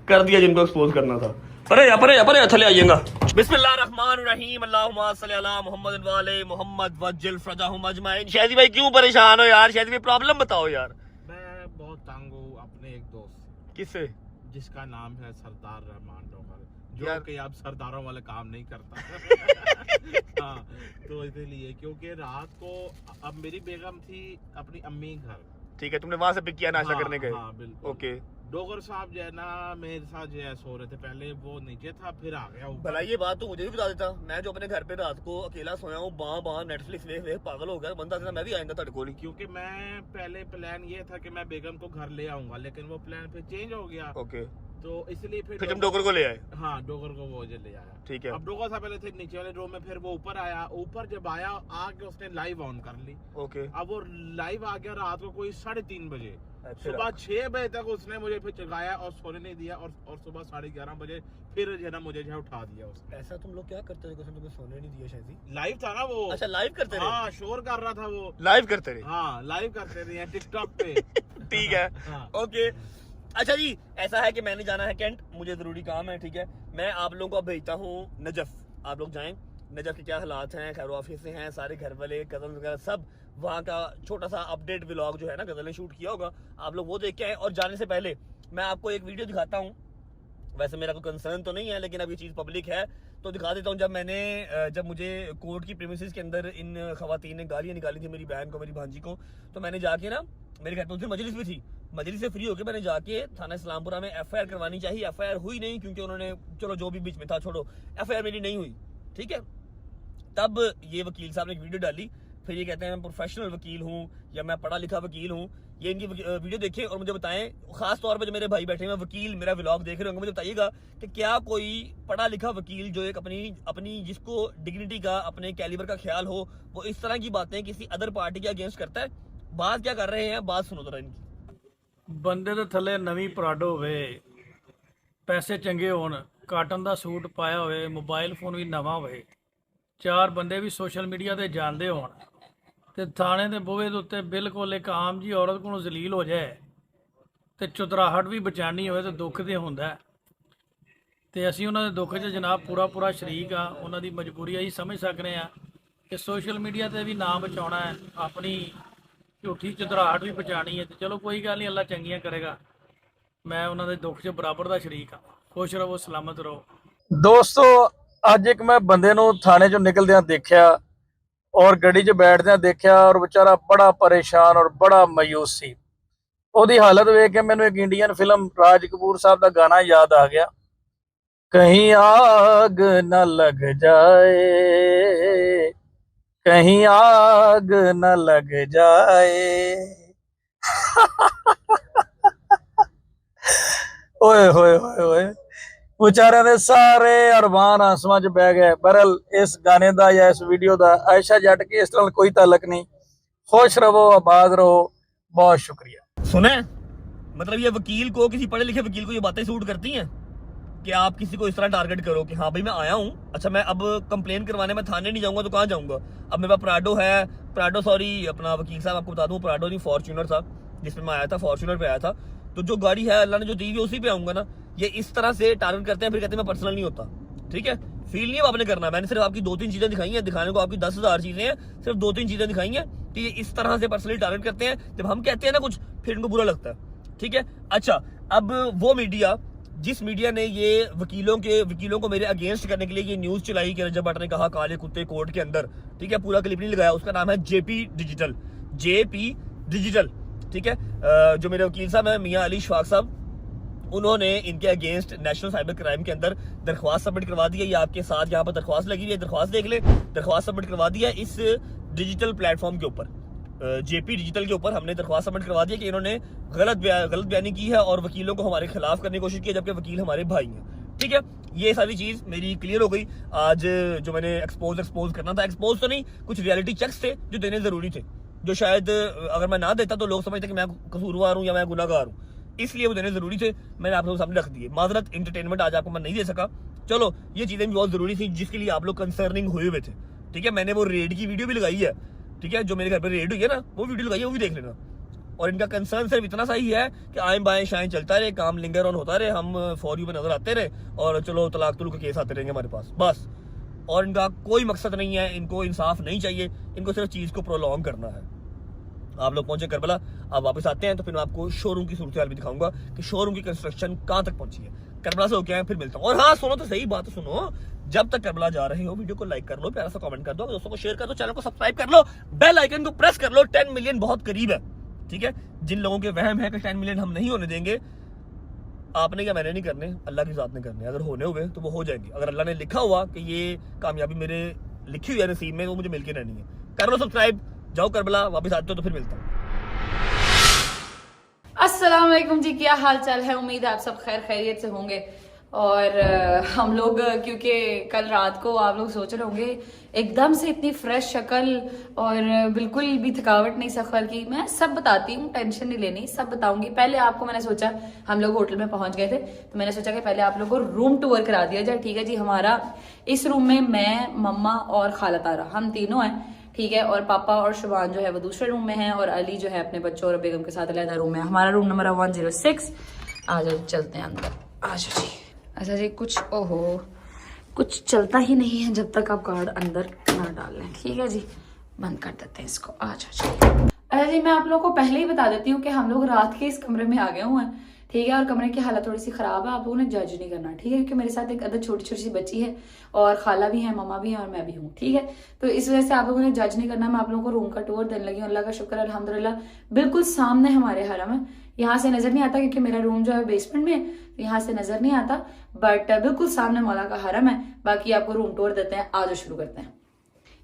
कर दिया जिनको एक्सपोज करना था। परे थले आइएगा। बिस्मिल्लाहिर्रहमानिर्रहीम, अल्लाहुम्मा सल्ली अला मुहम्मद व आले मुहम्मद वज्जिल फरजाहुम अजमाइन। शादी भाई क्यों परेशान हो यार? शादी भाई प्रॉब्लम बताओ यार। मैं बहुत तंग हूँ अपने एक दोस्त किससे? जिसका नाम है सरदार रहमान डोगर, जो यार कि अब सरदारों वाले काम नहीं करता। हाँ, तो इसलिए क्योंकि रात को अब मेरी बेगम थी अपनी अम्मी घर। ठीक है, तुमने वहां से पिक किया नाश्ता हाँ, करने गए? हाँ, बिल्कुल। ओके, डोगर साहब जो है ना मेरे साथ जो है सो रहे थे, पहले वो नीचे था फिर आ गया ऊपर। भला ये बात तो मुझे भी बता देता। मैं जो अपने घर पे रात को अकेला सोया हूँ, बाहर नेटफ्लिक्स देख पागल हो गया, बंदा था मैं भी आइंदा तेरे को नहीं। क्योंकि मैं पहले प्लान ये था कि मैं बेगम को घर ले आऊंगा, लेकिन वो प्लान फिर चेंज हो गया। ओके, तो इसलिए फिर तुम डोगर को ले आए। हाँ, डोगर को वो ले आया। ठीक है। अब डोगर से पहले थे नीचे वाले रूम में, फिर वो ऊपर आया। ऊपर जब आया आके उसने लाइव ऑन कर ली। ओके। अब वो लाइव आ गया रात को कोई 3:30 बजे। अच्छा। सुबह 6 बजे तक उसने मुझे फिर जगाया और सोने नहीं दिया, और सुबह 11:30 बजे फिर जो है ना मुझे जो है उठा दिया उसने। ऐसा तुम लोग क्या करते थे कि तुम्हें सोने नहीं दिया शायद? लाइव था ना वो। अच्छा, लाइव करते रहे? हाँ, शोर कर रहा था वो। लाइव करते रहे? हाँ, लाइव करते रहे टिकटॉक पे। ठीक है। हाँ। ओके। अच्छा जी, ऐसा है कि मैंने जाना है कैंट, मुझे जरूरी काम है। ठीक है, मैं आप लोगों को भेजता हूँ नजफ। आप लोग जाएं, नजफ के क्या हालात हैं, खैर ऑफिस से हैं, सारे घर वाले कजन वगैरह सब वहाँ का छोटा सा अपडेट व्लॉग जो है ना गजल ने शूट किया होगा, आप लोग वो देख के आए। और जाने से पहले मैं आपको एक वीडियो दिखाता हूँ। वैसे मेरा कोई कंसर्न तो नहीं है, लेकिन अब ये चीज़ पब्लिक है तो दिखा देता हूँ। जब मुझे कोर्ट की प्रीमिसेस के अंदर इन खवातीन ने गालियाँ निकाली थी मेरी बहन को, मेरी भांजी को, तो मैंने जाके ना, मेरे घर पे उस दिन मजलिस भी थी, मजलिस से फ्री होकर मैंने जाके थाना इस्लामपुरा में FIR करवानी चाहिए। FIR हुई नहीं क्योंकि उन्होंने, चलो जो भी बीच में था छोड़ो, FIR मेरी नहीं हुई। ठीक है, तब ये वकील साहब ने एक वीडियो डाली, फिर ये कहते हैं मैं प्रोफेशनल वकील हूँ या मैं पढ़ा लिखा वकील हूँ। ये इनकी वीडियो देखें और मुझे बताएं, खास तौर पे जो मेरे भाई बैठे हैं वकील, मेरा व्लॉग देख रहे होंगे, मुझे बताइएगा कि क्या कोई पढ़ा लिखा वकील जो एक अपनी जिसको डिग्निटी का, अपने कैलिबर का ख्याल हो, वो इस तरह की बातें किसी अदर पार्टी के अगेंस्ट करता है? बात क्या कर रहे हैं, बात सुनो जरा इनकी। ਬੰਦੇ ਦੇ ਥੱਲੇ ਨਵੀਂ ਪਰਾਡੋ ਹੋਵੇ, ਪੈਸੇ ਚੰਗੇ ਹੋਣ, ਕਾਟਨ ਦਾ ਸੂਟ ਪਾਇਆ ਹੋਵੇ, ਮੋਬਾਈਲ ਫੋਨ ਵੀ ਨਵਾਂ ਹੋਵੇ, 4 ਬੰਦੇ ਵੀ ਸੋਸ਼ਲ ਮੀਡੀਆ ਤੇ ਜਾਣਦੇ ਹੋਣ, ਤੇ ਥਾਣੇ ਦੇ ਬੂਹੇ ਦੇ ਉੱਤੇ ਬਿਲਕੁਲ ਇੱਕ ਆਮ ਜੀ ਔਰਤ ਕੋਲੋਂ ਜ਼ਲੀਲ ਹੋ ਜਾਏ ਤੇ ਚੁਤਰਾਹਟ ਵੀ ਬਚਾਣੀ ਹੋਵੇ ਤੇ ਦੁੱਖ ਤੇ ਹੁੰਦਾ। ਤੇ ਅਸੀਂ ਉਹਨਾਂ ਦੇ ਦੁੱਖ 'ਚ ਜਨਾਬ ਪੂਰਾ ਸ਼ਰੀਕ ਆ। ਉਹਨਾਂ ਦੀ ਮਜਬੂਰੀ ਅਸੀਂ ਸਮਝ ਸਕਦੇ ਆ ਕਿ ਸੋਸ਼ਲ ਮੀਡੀਆ ਤੇ ਵੀ ਨਾਮ ਬਚਾਉਣਾ ਹੈ, ਆਪਣੀ ਝੂਠੀ ਚੁਤਰਾਹਟ ਵੀ ਬਚਾਣੀ ਹੈ। ਤੇ ਚਲੋ ਕੋਈ ਗੱਲ ਨਹੀਂ, ਅੱਲਾ ਚੰਗੀਆਂ ਕਰੇਗਾ। ਮੈਂ ਉਹਨਾਂ ਦੇ ਦੁੱਖ 'ਚ ਬਰਾਬਰ ਦਾ ਸ਼ਰੀਕ ਆ। ਖੁਸ਼ ਰਹੋ, ਸਲਾਮਤ ਰਹੋ। ਦੋਸਤੋ, ਅੱਜ ਇੱਕ ਮੈਂ ਬੰਦੇ ਨੂੰ ਥਾਣੇ 'ਚੋਂ ਨਿਕਲਦਿਆਂ ਦੇਖਿਆ ਔਰ ਗੱਡੀ 'ਚ ਬੈਠਦਿਆਂ ਦੇਖਿਆ ਔਰ ਵਿਚਾਰਾ ਬੜਾ ਪਰੇਸ਼ਾਨ ਔਰ ਬੜਾ ਮਾਯੂਸ ਸੀ। ਉਹਦੀ ਹਾਲਤ ਵੇਖ ਕੇ ਮੈਨੂੰ ਇੱਕ ਇੰਡੀਅਨ ਫਿਲਮ ਰਾਜ ਕਪੂਰ ਸਾਹਿਬ ਦਾ ਗਾਣਾ ਯਾਦ ਆ ਗਿਆ, ਕਹੀਂ ਆਗ ਨਾ ਲਗ ਜਾਏ, कहीं आग न लग जाए। ओए होए होए होए, बेचारे दे सारे अरमान आसमान च बह गए। बहरहाल इस गाने दा या इस वीडियो दा आयशा जट के इस नाल कोई ताल्लुक नहीं। खुश रहो, आबाद रहो, बहुत शुक्रिया। सुने, मतलब ये वकील को, किसी पढ़े लिखे वकील को ये बातें सूट करती हैं कि आप किसी को इस तरह टारगेट करो कि हाँ भाई मैं आया हूँ, अच्छा मैं अब कंप्लेन करवाने में थाने नहीं जाऊंगा तो कहाँ जाऊंगा? अब मेरे पास प्राडो सॉरी अपना वकील साहब आपको बता दूं, प्राडो नहीं फॉर्च्यूनर था जिसमें मैं आया था, फॉर्च्यूनर पे आया था। तो जो गाड़ी है अल्लाह ने जो दी हुई उसी पे आऊंगा ना। ये इस तरह से टारगेट करते हैं, फिर कहते हैं मैं पर्सनल नहीं होता। ठीक है, फील नहीं आपने करना। मैंने सिर्फ आपकी 2-3 चीजें दिखाई हैं, दिखाने को आपकी 10,000 चीजें हैं, सिर्फ 2-3 चीजें दिखाई हैं कि ये इस तरह से पर्सनली टारगेट करते हैं। जब हम कहते हैं ना कुछ, फिर इनको बुरा लगता है। ठीक है, अच्छा अब वो मीडिया, जिस मीडिया ने ये वकीलों को मेरे अगेंस्ट करने के लिए ये न्यूज चलाई कि रजब भट्ट ने कहा काले कुत्ते कोर्ट के अंदर, ठीक है, पूरा क्लिप नहीं लगाया, उसका नाम है JP डिजिटल। ठीक है, जो मेरे वकील साहब हैं मियां अली शफाक साहब, उन्होंने इनके अगेंस्ट नेशनल साइबर क्राइम के अंदर दरख्वास्त सबमिट करवा दी है। ये आपके साथ यहाँ पर दरख्वास्त लगी हुई है, दरख्वास्त देख ले, दरख्वास्त सबमिट करवा दी है इस डिजिटल प्लेटफॉर्म के ऊपर, JP डिजिटल के ऊपर हमने दरख्वास्त सबमिट करवा दी है कि इन्होंने गलत बयानी की है और वकीलों को हमारे खिलाफ करने की कोशिश की है, जबकि वकील हमारे भाई हैं। ठीक है, ये सारी चीज मेरी क्लियर हो गई। आज जो मैंने एक्सपोज करना था, एक्सपोज तो नहीं, कुछ रियलिटी चेक्स थे जो देने जरूरी थे, जो शायद अगर मैं ना देता तो लोग समझते कि मैं कसूरवार हूँ या मैं गुनाहगार हूँ, इसलिए वो देने जरूरी थे। मैंने आप लोगों के सामने रख दिए। माजरत, एंटरटेनमेंट आज आपको मैं नहीं दे सका। चलो, ये चीजें भी बहुत जरूरी थी जिसके लिए आप लोग कंसर्निंग हुए हुए थे। ठीक है, मैंने वो रेड की वीडियो भी लगाई है। ठीक है, जो मेरे घर पे रेड हुई है ना, वो वीडियो लगाई है, वो भी देख लेना। और इनका कंसर्न सिर्फ इतना सा ही है कि आए बाएं शाएं चलता रहे, काम लिंगर ऑन होता रहे, हम फॉर यू पे नजर आते रहे और चलो तलाक तुलूक के केस आते रहेंगे हमारे पास, बस। और इनका कोई मकसद नहीं है, इनको इंसाफ नहीं चाहिए, इनको सिर्फ चीज को प्रोलॉन्ग करना है। आप लोग पहुंचे करबला, आप वापस आते हैं तो फिर मैं आपको शोरूम की सूरत हाल भी दिखाऊंगा कि शोरूम की कंस्ट्रक्शन कहाँ तक पहुंची है। करबला से होके आए, फिर मिलता हूँ। और हाँ, सुनो तो सही बात सुनो, जब तक करबला जा रहे हो वीडियो को लाइक कर लो, प्यारा सा कमेंट कर दो, दोस्तों को शेयर कर दो, चैनल को सब्सक्राइब कर लो, बेल आइकन को प्रेस कर लो। 10 मिलियन बहुत करीब है। ठीक है, जिन लोगों के वहम है कि 10 मिलियन हम नहीं होने देंगे, आपने क्या मैंने नहीं करने, अल्लाह की जात ने करने। अगर होने हुए तो वो हो जाएंगे। अगर अल्लाह ने लिखा हुआ कि ये कामयाबी मेरे लिखी हुई है नसीब में, वो मुझे मिलके रहनी है। कर लो सब्सक्राइब, जाओ करबला, वापस आते हो तो फिर मिलता हूँ। अस्सलाम वालेकुम जी, क्या हाल चाल है। उम्मीद है आप सब खैर खैरियत से होंगे। और हम लोग क्योंकि कल रात को आप लोग सोच रहे होंगे एकदम से इतनी फ्रेश शक्ल और बिल्कुल भी थकावट नहीं सफर की, मैं सब बताती हूँ, टेंशन नहीं लेनी, सब बताऊंगी। पहले आपको मैंने सोचा, हम लोग होटल में पहुंच गए थे तो मैंने सोचा कि पहले आप लोगों को रूम टूर करा दिया जाए। ठीक है जी, हमारा इस रूम में मैं, मम्मा और खाला तारा, हम तीनों हैं। ठीक है, और पापा और शुभान जो है वो दूसरे रूम में है और अली जो है अपने बच्चों और बेगम के साथ अलग रूम में। हमारा रूम नंबर 106। आ जाओ, चलते हैं अंदर, आ जाओ जी। अच्छा जी, कुछ चलता ही नहीं है जब तक आप कार्ड अंदर ना डाल लें। ठीक है जी, बंद कर देते हैं इसको, आ जाओ जी। अच्छा जी, मैं आप लोगों को पहले ही बता देती हूँ कि हम लोग रात के इस कमरे में आ गए हुए हैं। ठीक है, और कमरे की हालत थोड़ी सी खराब है, आप लोगों ने जज नहीं करना। ठीक है, क्योंकि मेरे साथ एक अदर छोटी छोटी सी बच्ची है और खाला भी है, मम्मा भी है और मैं भी हूँ। ठीक है, तो इस वजह से आप लोगों ने जज नहीं करना। मैं आप लोगों को रूम का टूर देने लगी हूँ। अल्लाह का शुक्र है, अल्हम्दुलिल्लाह, बिल्कुल सामने हमारे हरम है। यहाँ से नजर नहीं आता क्योंकि मेरा रूम जो है बेसमेंट में है, तो यहाँ से नजर नहीं आता, बट बिल्कुल सामने मौला का हरम है। बाकी आपको रूम टूर देते हैं, आज शुरू करते हैं।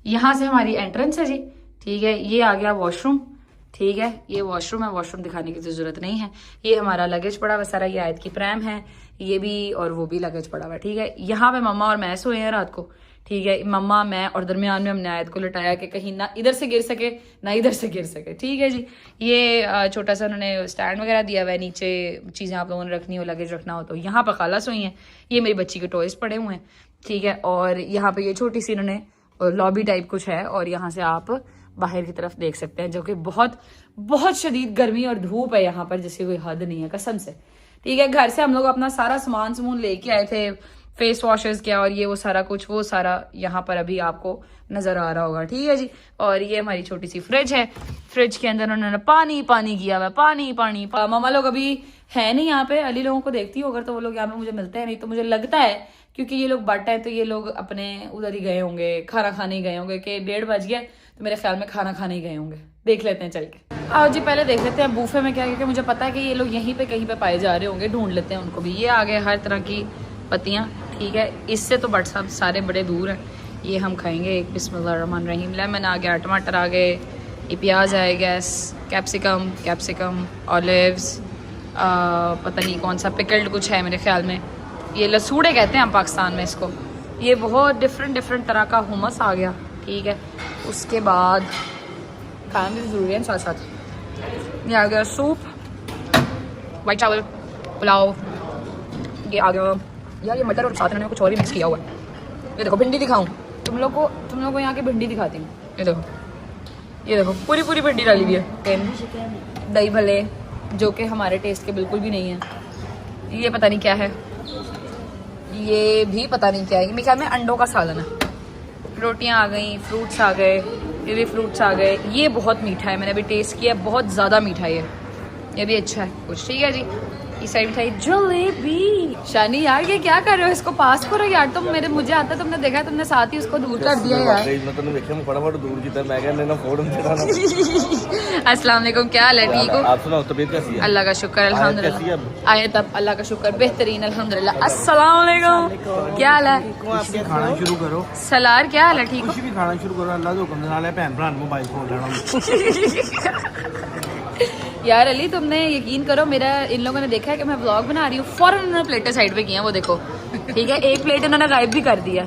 यहाँ से हमारी एंट्रेंस है जी। ठीक है, ये आ गया वॉशरूम। ठीक है, ये वॉशरूम है, वॉशरूम दिखाने की तो जरूरत नहीं है। ये हमारा लगेज पड़ा हुआ सारा, ये आयत की प्रैम है, ये भी और वो भी लगेज पड़ा हुआ है। ठीक है, यहाँ पे मम्मा और मैं सोए हैं रात को। ठीक है, मम्मा, मैं और दरमियान में हमने आयत को लटाया कि कहीं ना इधर से गिर सके ना इधर से गिर सके। ठीक है जी, ये छोटा सा उन्होंने स्टैंड वगैरह दिया हुआ है, नीचे चीज़ें आप लोगों ने रखनी हो, लगेज रखना हो तो। यहाँ पर खाला सोई हैं, ये मेरी बच्ची के टॉयज पड़े हुए हैं। ठीक है, और यहाँ पे ये छोटी सी इन्होंने लॉबी टाइप कुछ है और यहाँ से आप बाहर की तरफ देख सकते हैं, जो कि बहुत बहुत शदीद गर्मी और धूप है यहाँ पर, जिसकी कोई हद नहीं है कसम से। ठीक है, घर से हम लोग अपना सारा सामान लेके आए थे, फेस वॉशेस क्या और ये वो सारा कुछ, वो सारा यहाँ पर अभी आपको नजर आ रहा होगा। ठीक है जी, और ये हमारी छोटी सी फ्रिज है। फ्रिज के अंदर उन्होंने पानी किया हुआ है, पानी। मामा लोग अभी है नहीं यहाँ पे, अली लोगों को देखती हो अगर तो वो लोग यहाँ पे मुझे मिलते हैं, नहीं तो मुझे लगता है क्योंकि ये लोग बट है तो ये लोग अपने उधर ही गए होंगे, खाना खाने ही गए होंगे कि 1:30 बज गया, तो मेरे ख्याल में खाना खाने ही गए होंगे। देख लेते हैं चल के। आओ जी, पहले देख लेते हैं बूफे में क्या, क्योंकि मुझे पता है कि ये लोग यहीं पे कहीं पे पाए जा रहे होंगे, ढूंढ लेते हैं उनको भी। ये आ गए हर तरह की पत्तियाँ। ठीक है, इससे तो बट सब सारे बड़े दूर हैं। ये हम खाएंगे, एक बिस्मिल्लाहिर्रहमानिर्रहीम। लेमन आ गया, टमाटर आ गए, ये प्याज आए, गैस, कैप्सिकम, ऑलिव्स, पता नहीं कौन सा पिकल्ड कुछ है मेरे ख्याल में, ये लसूड़े कहते हैं हम पाकिस्तान में इसको। ये बहुत डिफरेंट तरह का हुमस आ गया। ठीक है, उसके बाद खाना भी जरूरी है साथ साथ। ये आ गया सूप, वाइट चावल, पुलाव, ये आ गया यार ये मटर और साथ में कुछ और ही मिक्स किया हुआ है। ये देखो भिंडी दिखाऊं तुम लोग को यहाँ की भिंडी दिखाती हूँ। ये देखो पूरी भिंडी डाली हुई है, दही भले जो कि हमारे टेस्ट के बिल्कुल भी नहीं है। ये पता नहीं क्या है, ये भी पता नहीं क्या है, मेरे ख्याल में अंडों का सालन है। रोटियां आ गई, फ्रूट्स आ गए, ये भी फ्रूट्स आ गए। ये बहुत मीठा है, मैंने अभी टेस्ट किया, बहुत ज़्यादा मीठा है ये भी अच्छा है कुछ। ठीक है जी, इस साइड मिठाई जलेबी। शानी यार ये क्या कर रहे हो, इसको पास करो यार। तुम मुझे आता, तुमने देखा, तुमने साथ ही उसको दूर कर दिया यार। अस्सलाम वालेकुम, क्या हाल है, ठीक हो? आप सुनाओ, तबीयत कैसी है? अल्लाह का शुक्र अल्हम्दुलिल्लाह। आए तब अल्लाह का शुक्र, बेहतरीन अल्हम्दुलिल्लाह। अस्सलाम वालेकुम, क्या हाल है? खाना शुरू करो। सलार क्या हाल है, ठीक हो? कुछ भी खाना शुरू करो, अल्लाह के हुक्म दे नाल भैन भरा मोबाइल फोन लेना। यार अली, तुमने यकीन करो, मेरा इन लोगों ने देखा है कि मैं व्लॉग बना रही हूँ, फौरन उन्होंने प्लेटें साइड पे की हैं, वो देखो। ठीक है, एक प्लेट उन्होंने गायब भी कर दिया।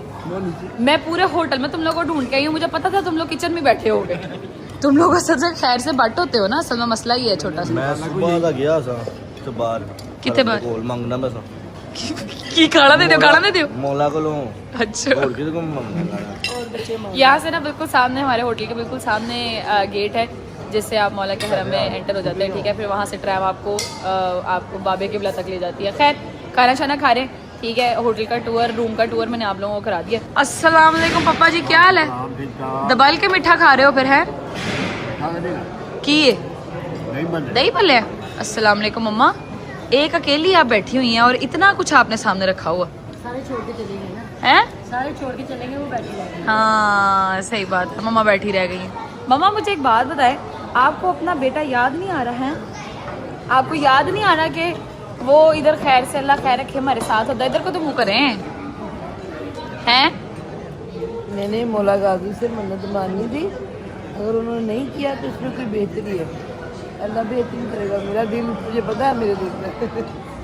मैं पूरे होटल में तुम लोगों को ढूंढ के आई हूँ, मुझे पता था तुम लोग किचन में बैठे होगे। तुम लोग असल से खैर से बट होते हो ना, असल में मसला ही है छोटा सा। मैं सुबह दा गया सा ते बाहर कितने बार कोल मंगना मैं सा की खाना दे दो मौला कोलों। अच्छा, और किसे को मंगना। यहाँ से ना बिल्कुल सामने हमारे होटल के बिल्कुल सामने गेट है, जिससे आप मौला के हरम में एंटर हो जाते हैं। ठीक है, फिर वहाँ से ट्रैम आपको बाबे किबला तक ले जाती है। खैर, खाना शाना खा रहे। ठीक है, होटल का टूर, रूम का टूर मैंने आप लोगों को करा दिया। अस्सलाम वालेकुम पापा जी, क्या हाल है? दबाल के मीठा खा रहे हो फिर है की दही भल्ले? अस्सलाम वालेकुम मम्मा, एक अकेली आप बैठी हुई हैं और इतना कुछ आपने सामने रखा हुआ। सारे छोड़ के चलेंगे ना, हैं? सारे छोड़ के चलेंगे, वो बैठी रहेंगे। हाँ सही बात है, मम्मा बैठी रह गई। मम्मा मुझे एक बात बताए, आपको अपना बेटा याद नहीं आ रहा है? आपको याद नहीं आ रहा कि वो इधर खैर से, अल्लाह खैर रखे, हमारे साथ होता है? इधर को तो मुँह करें हैं। मैंने मौला गाजी से मन्नत मानी थी, अगर उन्होंने नहीं किया तो इसमें कोई बेहतरी है। अल्लाह बेहतरीन करेगा, मेरा दिल मुझे पता है, मेरे दिल में।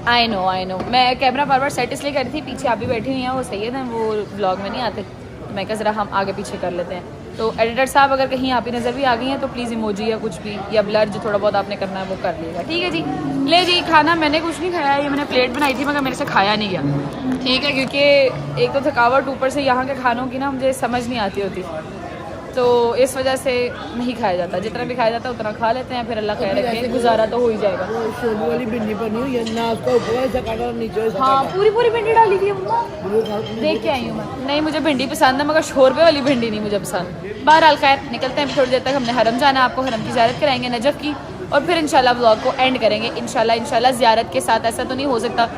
आई नो मैं कैमरा बार सेट इसलिए कर रही थी, पीछे आप भी बैठी हुई हैं, वो सैयद हैं, वो व्लॉग में नहीं आते, तो मैं कहा ज़रा हम आगे पीछे कर लेते हैं। तो एडिटर साहब अगर कहीं आप ही नज़र भी आ गई हैं तो प्लीज़ इमोजी या कुछ भी या ब्लर जो थोड़ा बहुत आपने करना है वो कर लीजिएगा, ठीक है जी। ले जी, खाना मैंने कुछ नहीं खाया, ये मैंने प्लेट बनाई थी मगर मेरे से खाया नहीं गया, ठीक है, क्योंकि एक तो थकावट, ऊपर से यहाँ के खानों की ना मुझे समझ नहीं आती होती, तो इस वजह से नहीं खाया जाता। जितना भी खाया जाता है उतना खा लेते हैं, फिर अल्लाह खैर रखे, गुजारा तो हो ही जाएगा। शोलू वाली भिंडी बनी हुई है ना, उसका ऊपर ऐसा काटा नीचे ऐसा हाँ, काटा। पूरी भिंडी डाली थी मम्मा, देख के आई हूँ मैं। नहीं, मुझे भिंडी पसंद है मगर शोरबे वाली भिंडी नहीं मुझे पसंद। बहरहाल खैर निकलते हैं, थोड़ी देर तक हमने हरम जाना है, आपको हरम की ज़ियारत कराएंगे नजफ़ की, और फिर इंशाल्लाह व्लॉग को एंड करेंगे इंशाल्लाह ज़ियारत के साथ। ऐसा तो नहीं हो सकता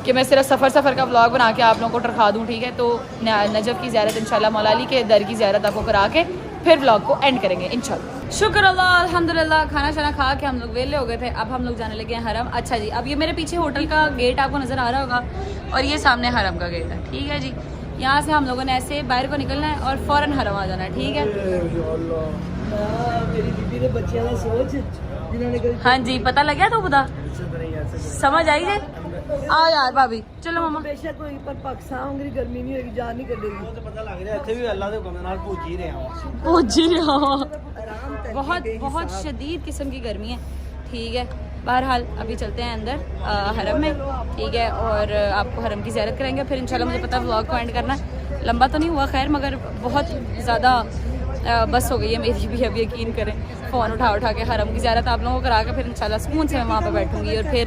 कि मैं सिर्फ सफ़र का व्लॉग बना के आप लोगों को टरखा दूँ, ठीक है। तो नजफ़ की ज़ियारत इंशाल्लाह, मौला अली के दर की ज़ियारत आपको करा के फिर व्लॉग को एंड करेंगे इंशाल्लाह। शुक्र अल्लाह, अल्हम्दुलिल्लाह, खाना शाना खा के हम लोग वेले हो गए थे, अब हम लोग जाने लगे हैं हरम। अच्छा जी, अब ये मेरे पीछे होटल का गेट आपको नज़र आ रहा होगा और ये सामने हरम का गेट है, ठीक है जी। यहाँ से हम लोगों ने ऐसे बाहर को निकलना है और फ़ौरन हरम आ जाना है, ठीक है। मेरी बीबी ने बच्चियां का सोच जिन्होंने कभी हाँ जी, पता लग गया तो बता, समझ आई है। आओ यार भाभी, चलो मामा। बेशक कोई पर पाकिस्तान होंगी गर्मी नहीं होगी, जान नहीं करेगी। तो पता लग रहा है ਇੱਥੇ ਵੀ ਅੱਲਾ ਦੇ ਹੁਕਮ ਦੇ ਨਾਲ ਭੁੱਜ ਹੀ ਰਹੇ ਹਾਂ। पहुँच ही रहा हूँ। बहुत शदीद किस्म की गर्मी है, ठीक है। बहरहाल अभी चलते हैं अंदर हरम में, ठीक है, और आपको हरम की ज़ियारत करेंगे, फिर इंशाल्लाह मुझे पता है व्लॉग को एंड करना है। लंबा तो नहीं हुआ खैर, मगर बहुत ज़्यादा बस हो गई है मेरी भी, अब यकीन करें। फ़ोन उठा के हरम की ज़ियारत आप लोगों को करा के फिर इंशाल्लाह सुकून से मैं वहाँ पर बैठूँगी और फिर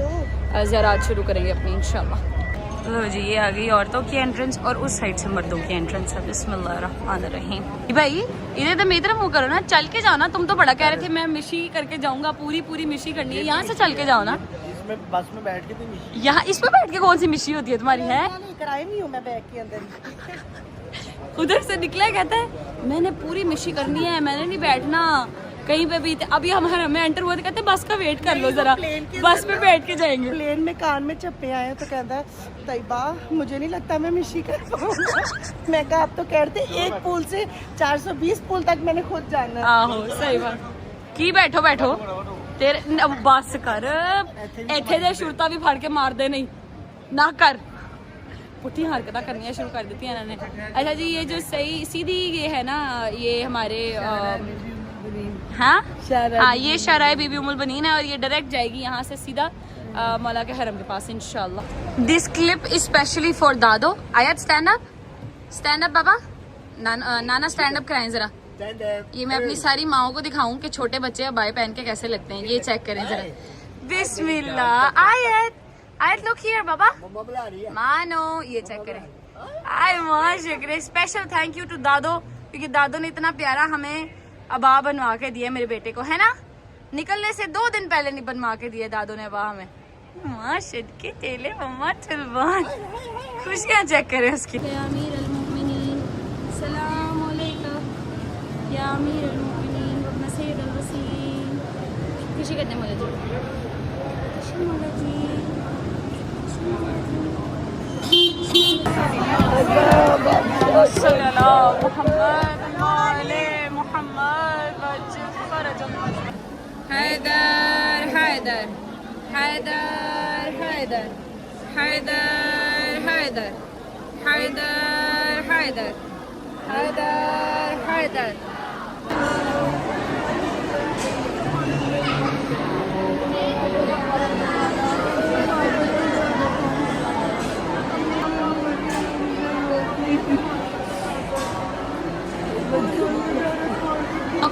ज़ियारत शुरू करेंगे अपनी इंशाल्लाह। लो जी, ये आ गई औरतों की एंट्रेंस और उस साइड से मर्दों की एंट्रेंस है। बिस्मिल्लाहिर्रहमानिर्रहीम। भाई इधर तो मेरी तरफ मुँह करो ना, चल के जाओ ना। तुम तो बड़ा कह रहे थे मैं मिशी करके जाऊंगा, पूरी मिशी करनी है, यहाँ से चल के जाओ ना। इसमें बस में बैठ के भी यहाँ इसमें बैठ के कौन सी मिशी होती है तुम्हारी? है कराई नहीं हूँ मैं बैग के अंदर। उधर से निकला कहता है मैंने पूरी मिशी करनी है, मैंने नहीं बैठना कहीं पे भी। अभी हम हरम में एंटर हुए तो कहते बस का वेट कर लो जरा, बस पे बैठ के जाएंगे। प्लेन में कान में चप्पे आए तो कहता है तैयबा मुझे नहीं लगता मैं मिशी कर पाऊंगा। मैं कहा आप तो कहते एक पुल से 420 पुल तक मैंने खुद जाना है। आहो सही बात की। बैठो तेरे बस कर, इथे दे शुरता भी फड़ के मार दे, नहीं ना कर। पुठी हरकत करनी शुरू कर दी इन्होंने। अच्छा जी, ये जो सही सीधी ये है ना, ये हमारे हाँ ये शराय बीबी उमुल बनीन है और ये डायरेक्ट जाएगी यहाँ से सीधा मौला के हरम के पास इंशाल्लाह। दिस क्लिप स्पेशली फॉर दादो। आयत स्टैंड अप बाबा, नाना स्टैंड अप कराएं जरा। ये मैं अपनी सारी माओ को दिखाऊं कि छोटे बच्चे अबाए पहन के कैसे लगते हैं। ये चेक करें जरा। बिस्मिल्लाह। आयत लुक हियर बाबा, मानो ये चेक करें। आय मां शुक्र, स्पेशल थैंक यू टू दादो, क्योंकि दादो ने इतना प्यारा हमें अबा बनवा के दिया मेरे बेटे को, है ना। निकलने से 2 दिन पहले नहीं बनवा के दिए दादो ने अबा हमें। माशाद के तेले मम्मा चलवान, खुशियाँ चेक करें उसकी। या अमीर अल-मुमिनीन सलाम अलैकुम, या अमीर अल-मुमिनीन व सय्यद अल-वसीन। खुशी करते मौला जी, खुशी मौला जी। सल्लल्लाहु अलैहि मोहम्मद हैदर हैदर हैदर हैदर हैदर हैदर हैदर हैदर हैदर हैदर।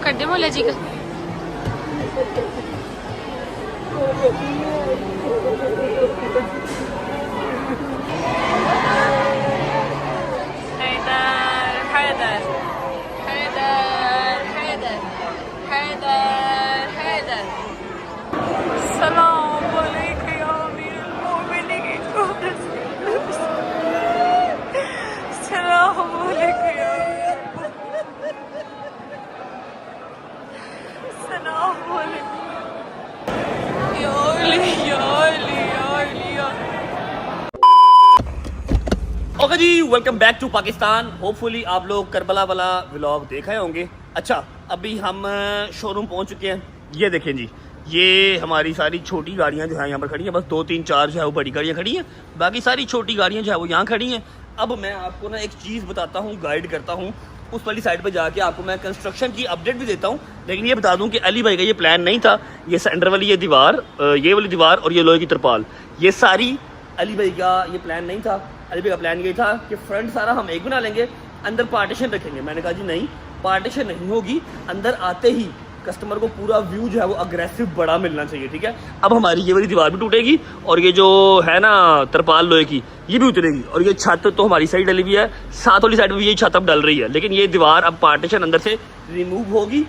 कर दे मौला जी का। हैदर हैदर हैदर हैदर हैदर हैदर। सलाम अलैकुम या अमीरुल मोमिनीन, सलाम अलैकुम या ओके जी, welcome back to Pakistan. Hopefully आप लोग करबला वाला व्लॉग देखे होंगे। अच्छा, अभी हम शोरूम पहुंच चुके हैं। ये देखें जी, ये हमारी सारी छोटी गाड़ियाँ जो है यहाँ पर खड़ी हैं, बस 2 3 4 जो है वो बड़ी गाड़ियाँ खड़ी हैं, बाकी सारी छोटी गाड़ियाँ जो है वो यहाँ खड़ी हैं। अब मैं आपको ना एक चीज़ बताता हूँ, गाइड करता हूँ, उस वाली साइड पे जाके आपको मैं कंस्ट्रक्शन की अपडेट भी देता हूँ। लेकिन ये बता दूँ कि अली भाई का ये प्लान नहीं था। ये सेंटर वाली ये दीवार, ये वाली दीवार और ये लोहे की तरपाल, ये सारी अली भाई का ये प्लान नहीं था। अली भाई का प्लान ये था कि फ्रंट सारा हम एक बना लेंगे, अंदर पार्टीशन रखेंगे। मैंने कहा जी नहीं, पार्टीशन नहीं होगी, अंदर आते ही कस्टमर को पूरा व्यू जो है वो अग्रेसिव बड़ा मिलना चाहिए, ठीक है। अब हमारी ये वाली दीवार भी टूटेगी और ये जो है ना तरपाल लोहे की ये भी उतरेगी, और ये छत तो हमारी साइड डली हुई है, साथ वाली साइड में ये छत अब डल रही है। लेकिन ये दीवार अब पार्टीशन अंदर से रिमूव होगी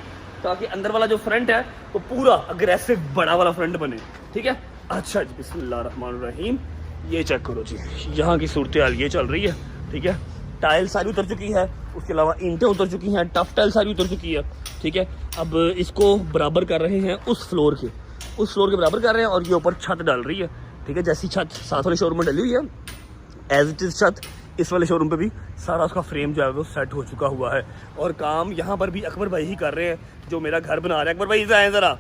ताकि अंदर वाला जो फ्रंट है वो पूरा अग्रेसिव बड़ा वाला फ्रंट बने, ठीक है। अच्छा जी, बिस्मिल्लाहिर्रहमानिर्रहीम। ये चेक करो जी, यहाँ की सूरत हाल ये चल रही है, ठीक है। टाइल सारी उतर चुकी है, उसके अलावा ईंटें उतर चुकी हैं, टफ टाइल सारी उतर चुकी है, ठीक है। अब इसको बराबर कर रहे हैं उस फ्लोर के बराबर कर रहे हैं, और ये ऊपर छत डाल रही है, ठीक है। जैसी छत साथ वाले शोरूम में डली हुई है, एज इट इज़ छत इस वाले शोरूम पे भी सारा उसका फ्रेम जो है वो सेट हो चुका हुआ है। और काम यहाँ पर भी अकबर भाई ही कर रहे हैं, जो मेरा घर बना रहे हैं। अकबर भाई इधर आए ज़रा,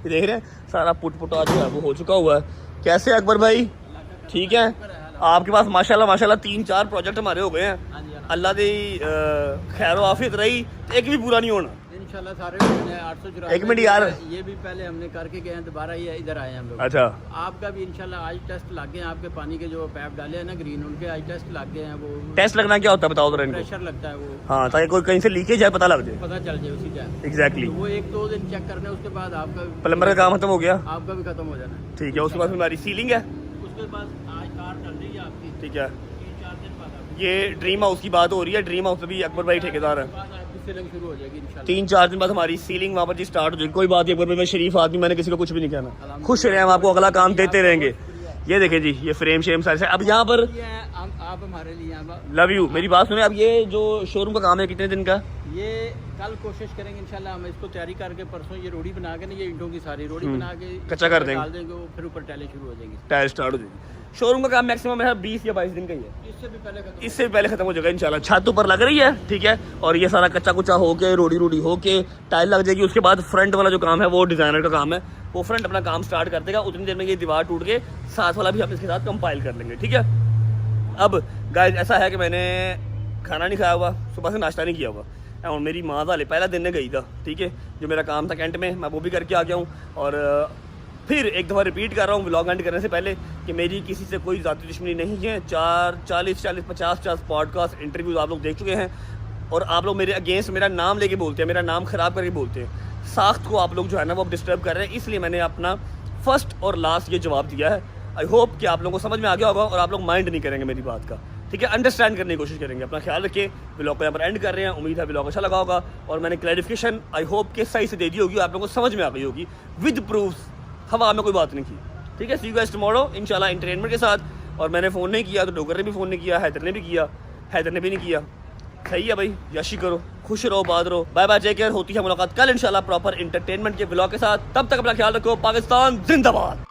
देख रहे हैं सारा पुटा जो है वो हो चुका हुआ है। कैसे अकबर भाई, ठीक है। आपके पास माशाल्लाह 3-4 प्रोजेक्ट हमारे हो गए हैं। अल्लाह दी खैर आफियत रही, एक भी पूरा नहीं होना इंशाल्लाह। सारे हो गए 884। एक मिनट यार, ये भी पहले हमने करके गए हैं, दोबारा ये इधर आए हैं हम लोग। अच्छा, आपका भी इंशाल्लाह आज टेस्ट लग गए हैं। आपके पानी के जो पैप डाले हैं ना ग्रीन, उनके आज टेस्ट लग गए हैं। वो टेस्ट लगना क्या होता है बताओ जरा इनको। प्रेशर लगता है वो, हाँ, ताकि कोई कहीं से लीकेज है पता लग जाए, पता चल जाए उसी टाइम। एग्जैक्टली। वो 1-2 दिन चेक करने, उसके बाद आपका प्लम्बर का काम खत्म हो गया, आपका भी खत्म हो जाना है, ठीक है। उसके बाद हमारी सीलिंग है, उसके बाद आज कार चल रही है आपकी, ठीक है। 3-4 दिन बाद ये ड्रीम हाउस की बात हो रही है, ड्रीम हाउस में भी अकबर भाई ठेकेदार है। आपकी सेलिंग शुरू हो जाएगी इंशाल्लाह। 3-4 दिन बाद हमारी सीलिंग वहाँ पर जी स्टार्ट हो जाएगी। कोई बात नहीं अकबर भाई, मैं शरीफ आदमी, मैंने किसी को कुछ भी नहीं कहना। खुश रहे, हम आपको अगला काम देते रहेंगे। ये देखें जी, ये फ्रेम शेम सारे। अब यहाँ पर आप हमारे लिए लव यू, मेरी बात सुने। अब ये जो शोरूम का काम है कितने दिन का? ये कल कोशिश करेंगे इंशाल्लाह, हम इसको तैयारी करके परसों ये रोड़ी बना के ना, ये ईंटों की सारी रोड़ी बना के कच्चा कर देंगे, डाल देंगे, वो फिर ऊपर टाइलें शुरू हो जाएंगी, टाइल स्टार्ट हो जाएगी। शोरूम का काम मैक्सिमम है 20 या 22 दिन का ही है, इससे भी पहले खत्म हो जाएगा इंशाल्लाह। छत ऊपर लग रही है, ठीक है, और ये सारा कच्चा कुच्चा होके रोड़ी होके टाइल लग जाएगी। उसके बाद फ्रंट वाला जो काम है वो डिजाइनर का काम है, वो फ्रंट अपना काम स्टार्ट कर देगा। उतनी देर में ये दीवार टूट के साथ वाला भी हम इसके साथ कंपाइल कर लेंगे, ठीक है। अब गाइस ऐसा है कि मैंने खाना नहीं खाया हुआ, सुबह से नाश्ता नहीं किया हुआ, और मेरी माँ वाले पहला दिन ने गई था, ठीक है। जो मेरा काम था कैंट में, मैं वो भी करके आ गया हूँ। और फिर एक दफ़ा रिपीट कर रहा हूँ व्लॉग एंड करने से पहले कि मेरी किसी से कोई ज़ाती दुश्मनी नहीं है। 40-50 पॉडकास्ट इंटरव्यूज़ आप लोग देख चुके हैं, और आप लोग मेरे अगेंस्ट मेरा नाम लेके बोलते हैं, मेरा नाम ख़राब करके बोलते हैं। साख्त को आप लोग जो है ना वो डिस्टर्ब कर रहे हैं, इसलिए मैंने अपना फर्स्ट और लास्ट ये जवाब दिया है। आई होप कि आप लोगों को समझ में आ गया होगा और आप लोग माइंड नहीं करेंगे मेरी बात का, ठीक है। अंडरस्टैंड करने की कोशिश करेंगे। अपना ख्याल रखिए। व्लॉग को यहाँ पर एंड कर रहे हैं, उम्मीद है व्लॉग अच्छा लगा होगा, और मैंने क्लैरिफिकेशन आई होप कि सही से दे दी होगी, आप लोगों को समझ में आ गई होगी विद प्रूफ, हवा में कोई बात नहीं की, ठीक है। सी यू गाइस टुमारो इंशाल्लाह एंटरटेनमेंट के साथ। और मैंने फ़ोन नहीं किया तो डोगर ने भी फ़ोन नहीं किया, हैदर ने भी किया, हैदर ने भी नहीं किया। सही है भाई, यशी करो, खुश रहो, बात रहो। Bye bye, take care. होती है मुलाकात कल इंशाल्लाह प्रॉपर एंटरटेनमेंट के व्लॉग के साथ। तब तक अपना ख्याल रखो। पाकिस्तान जिंदाबाद।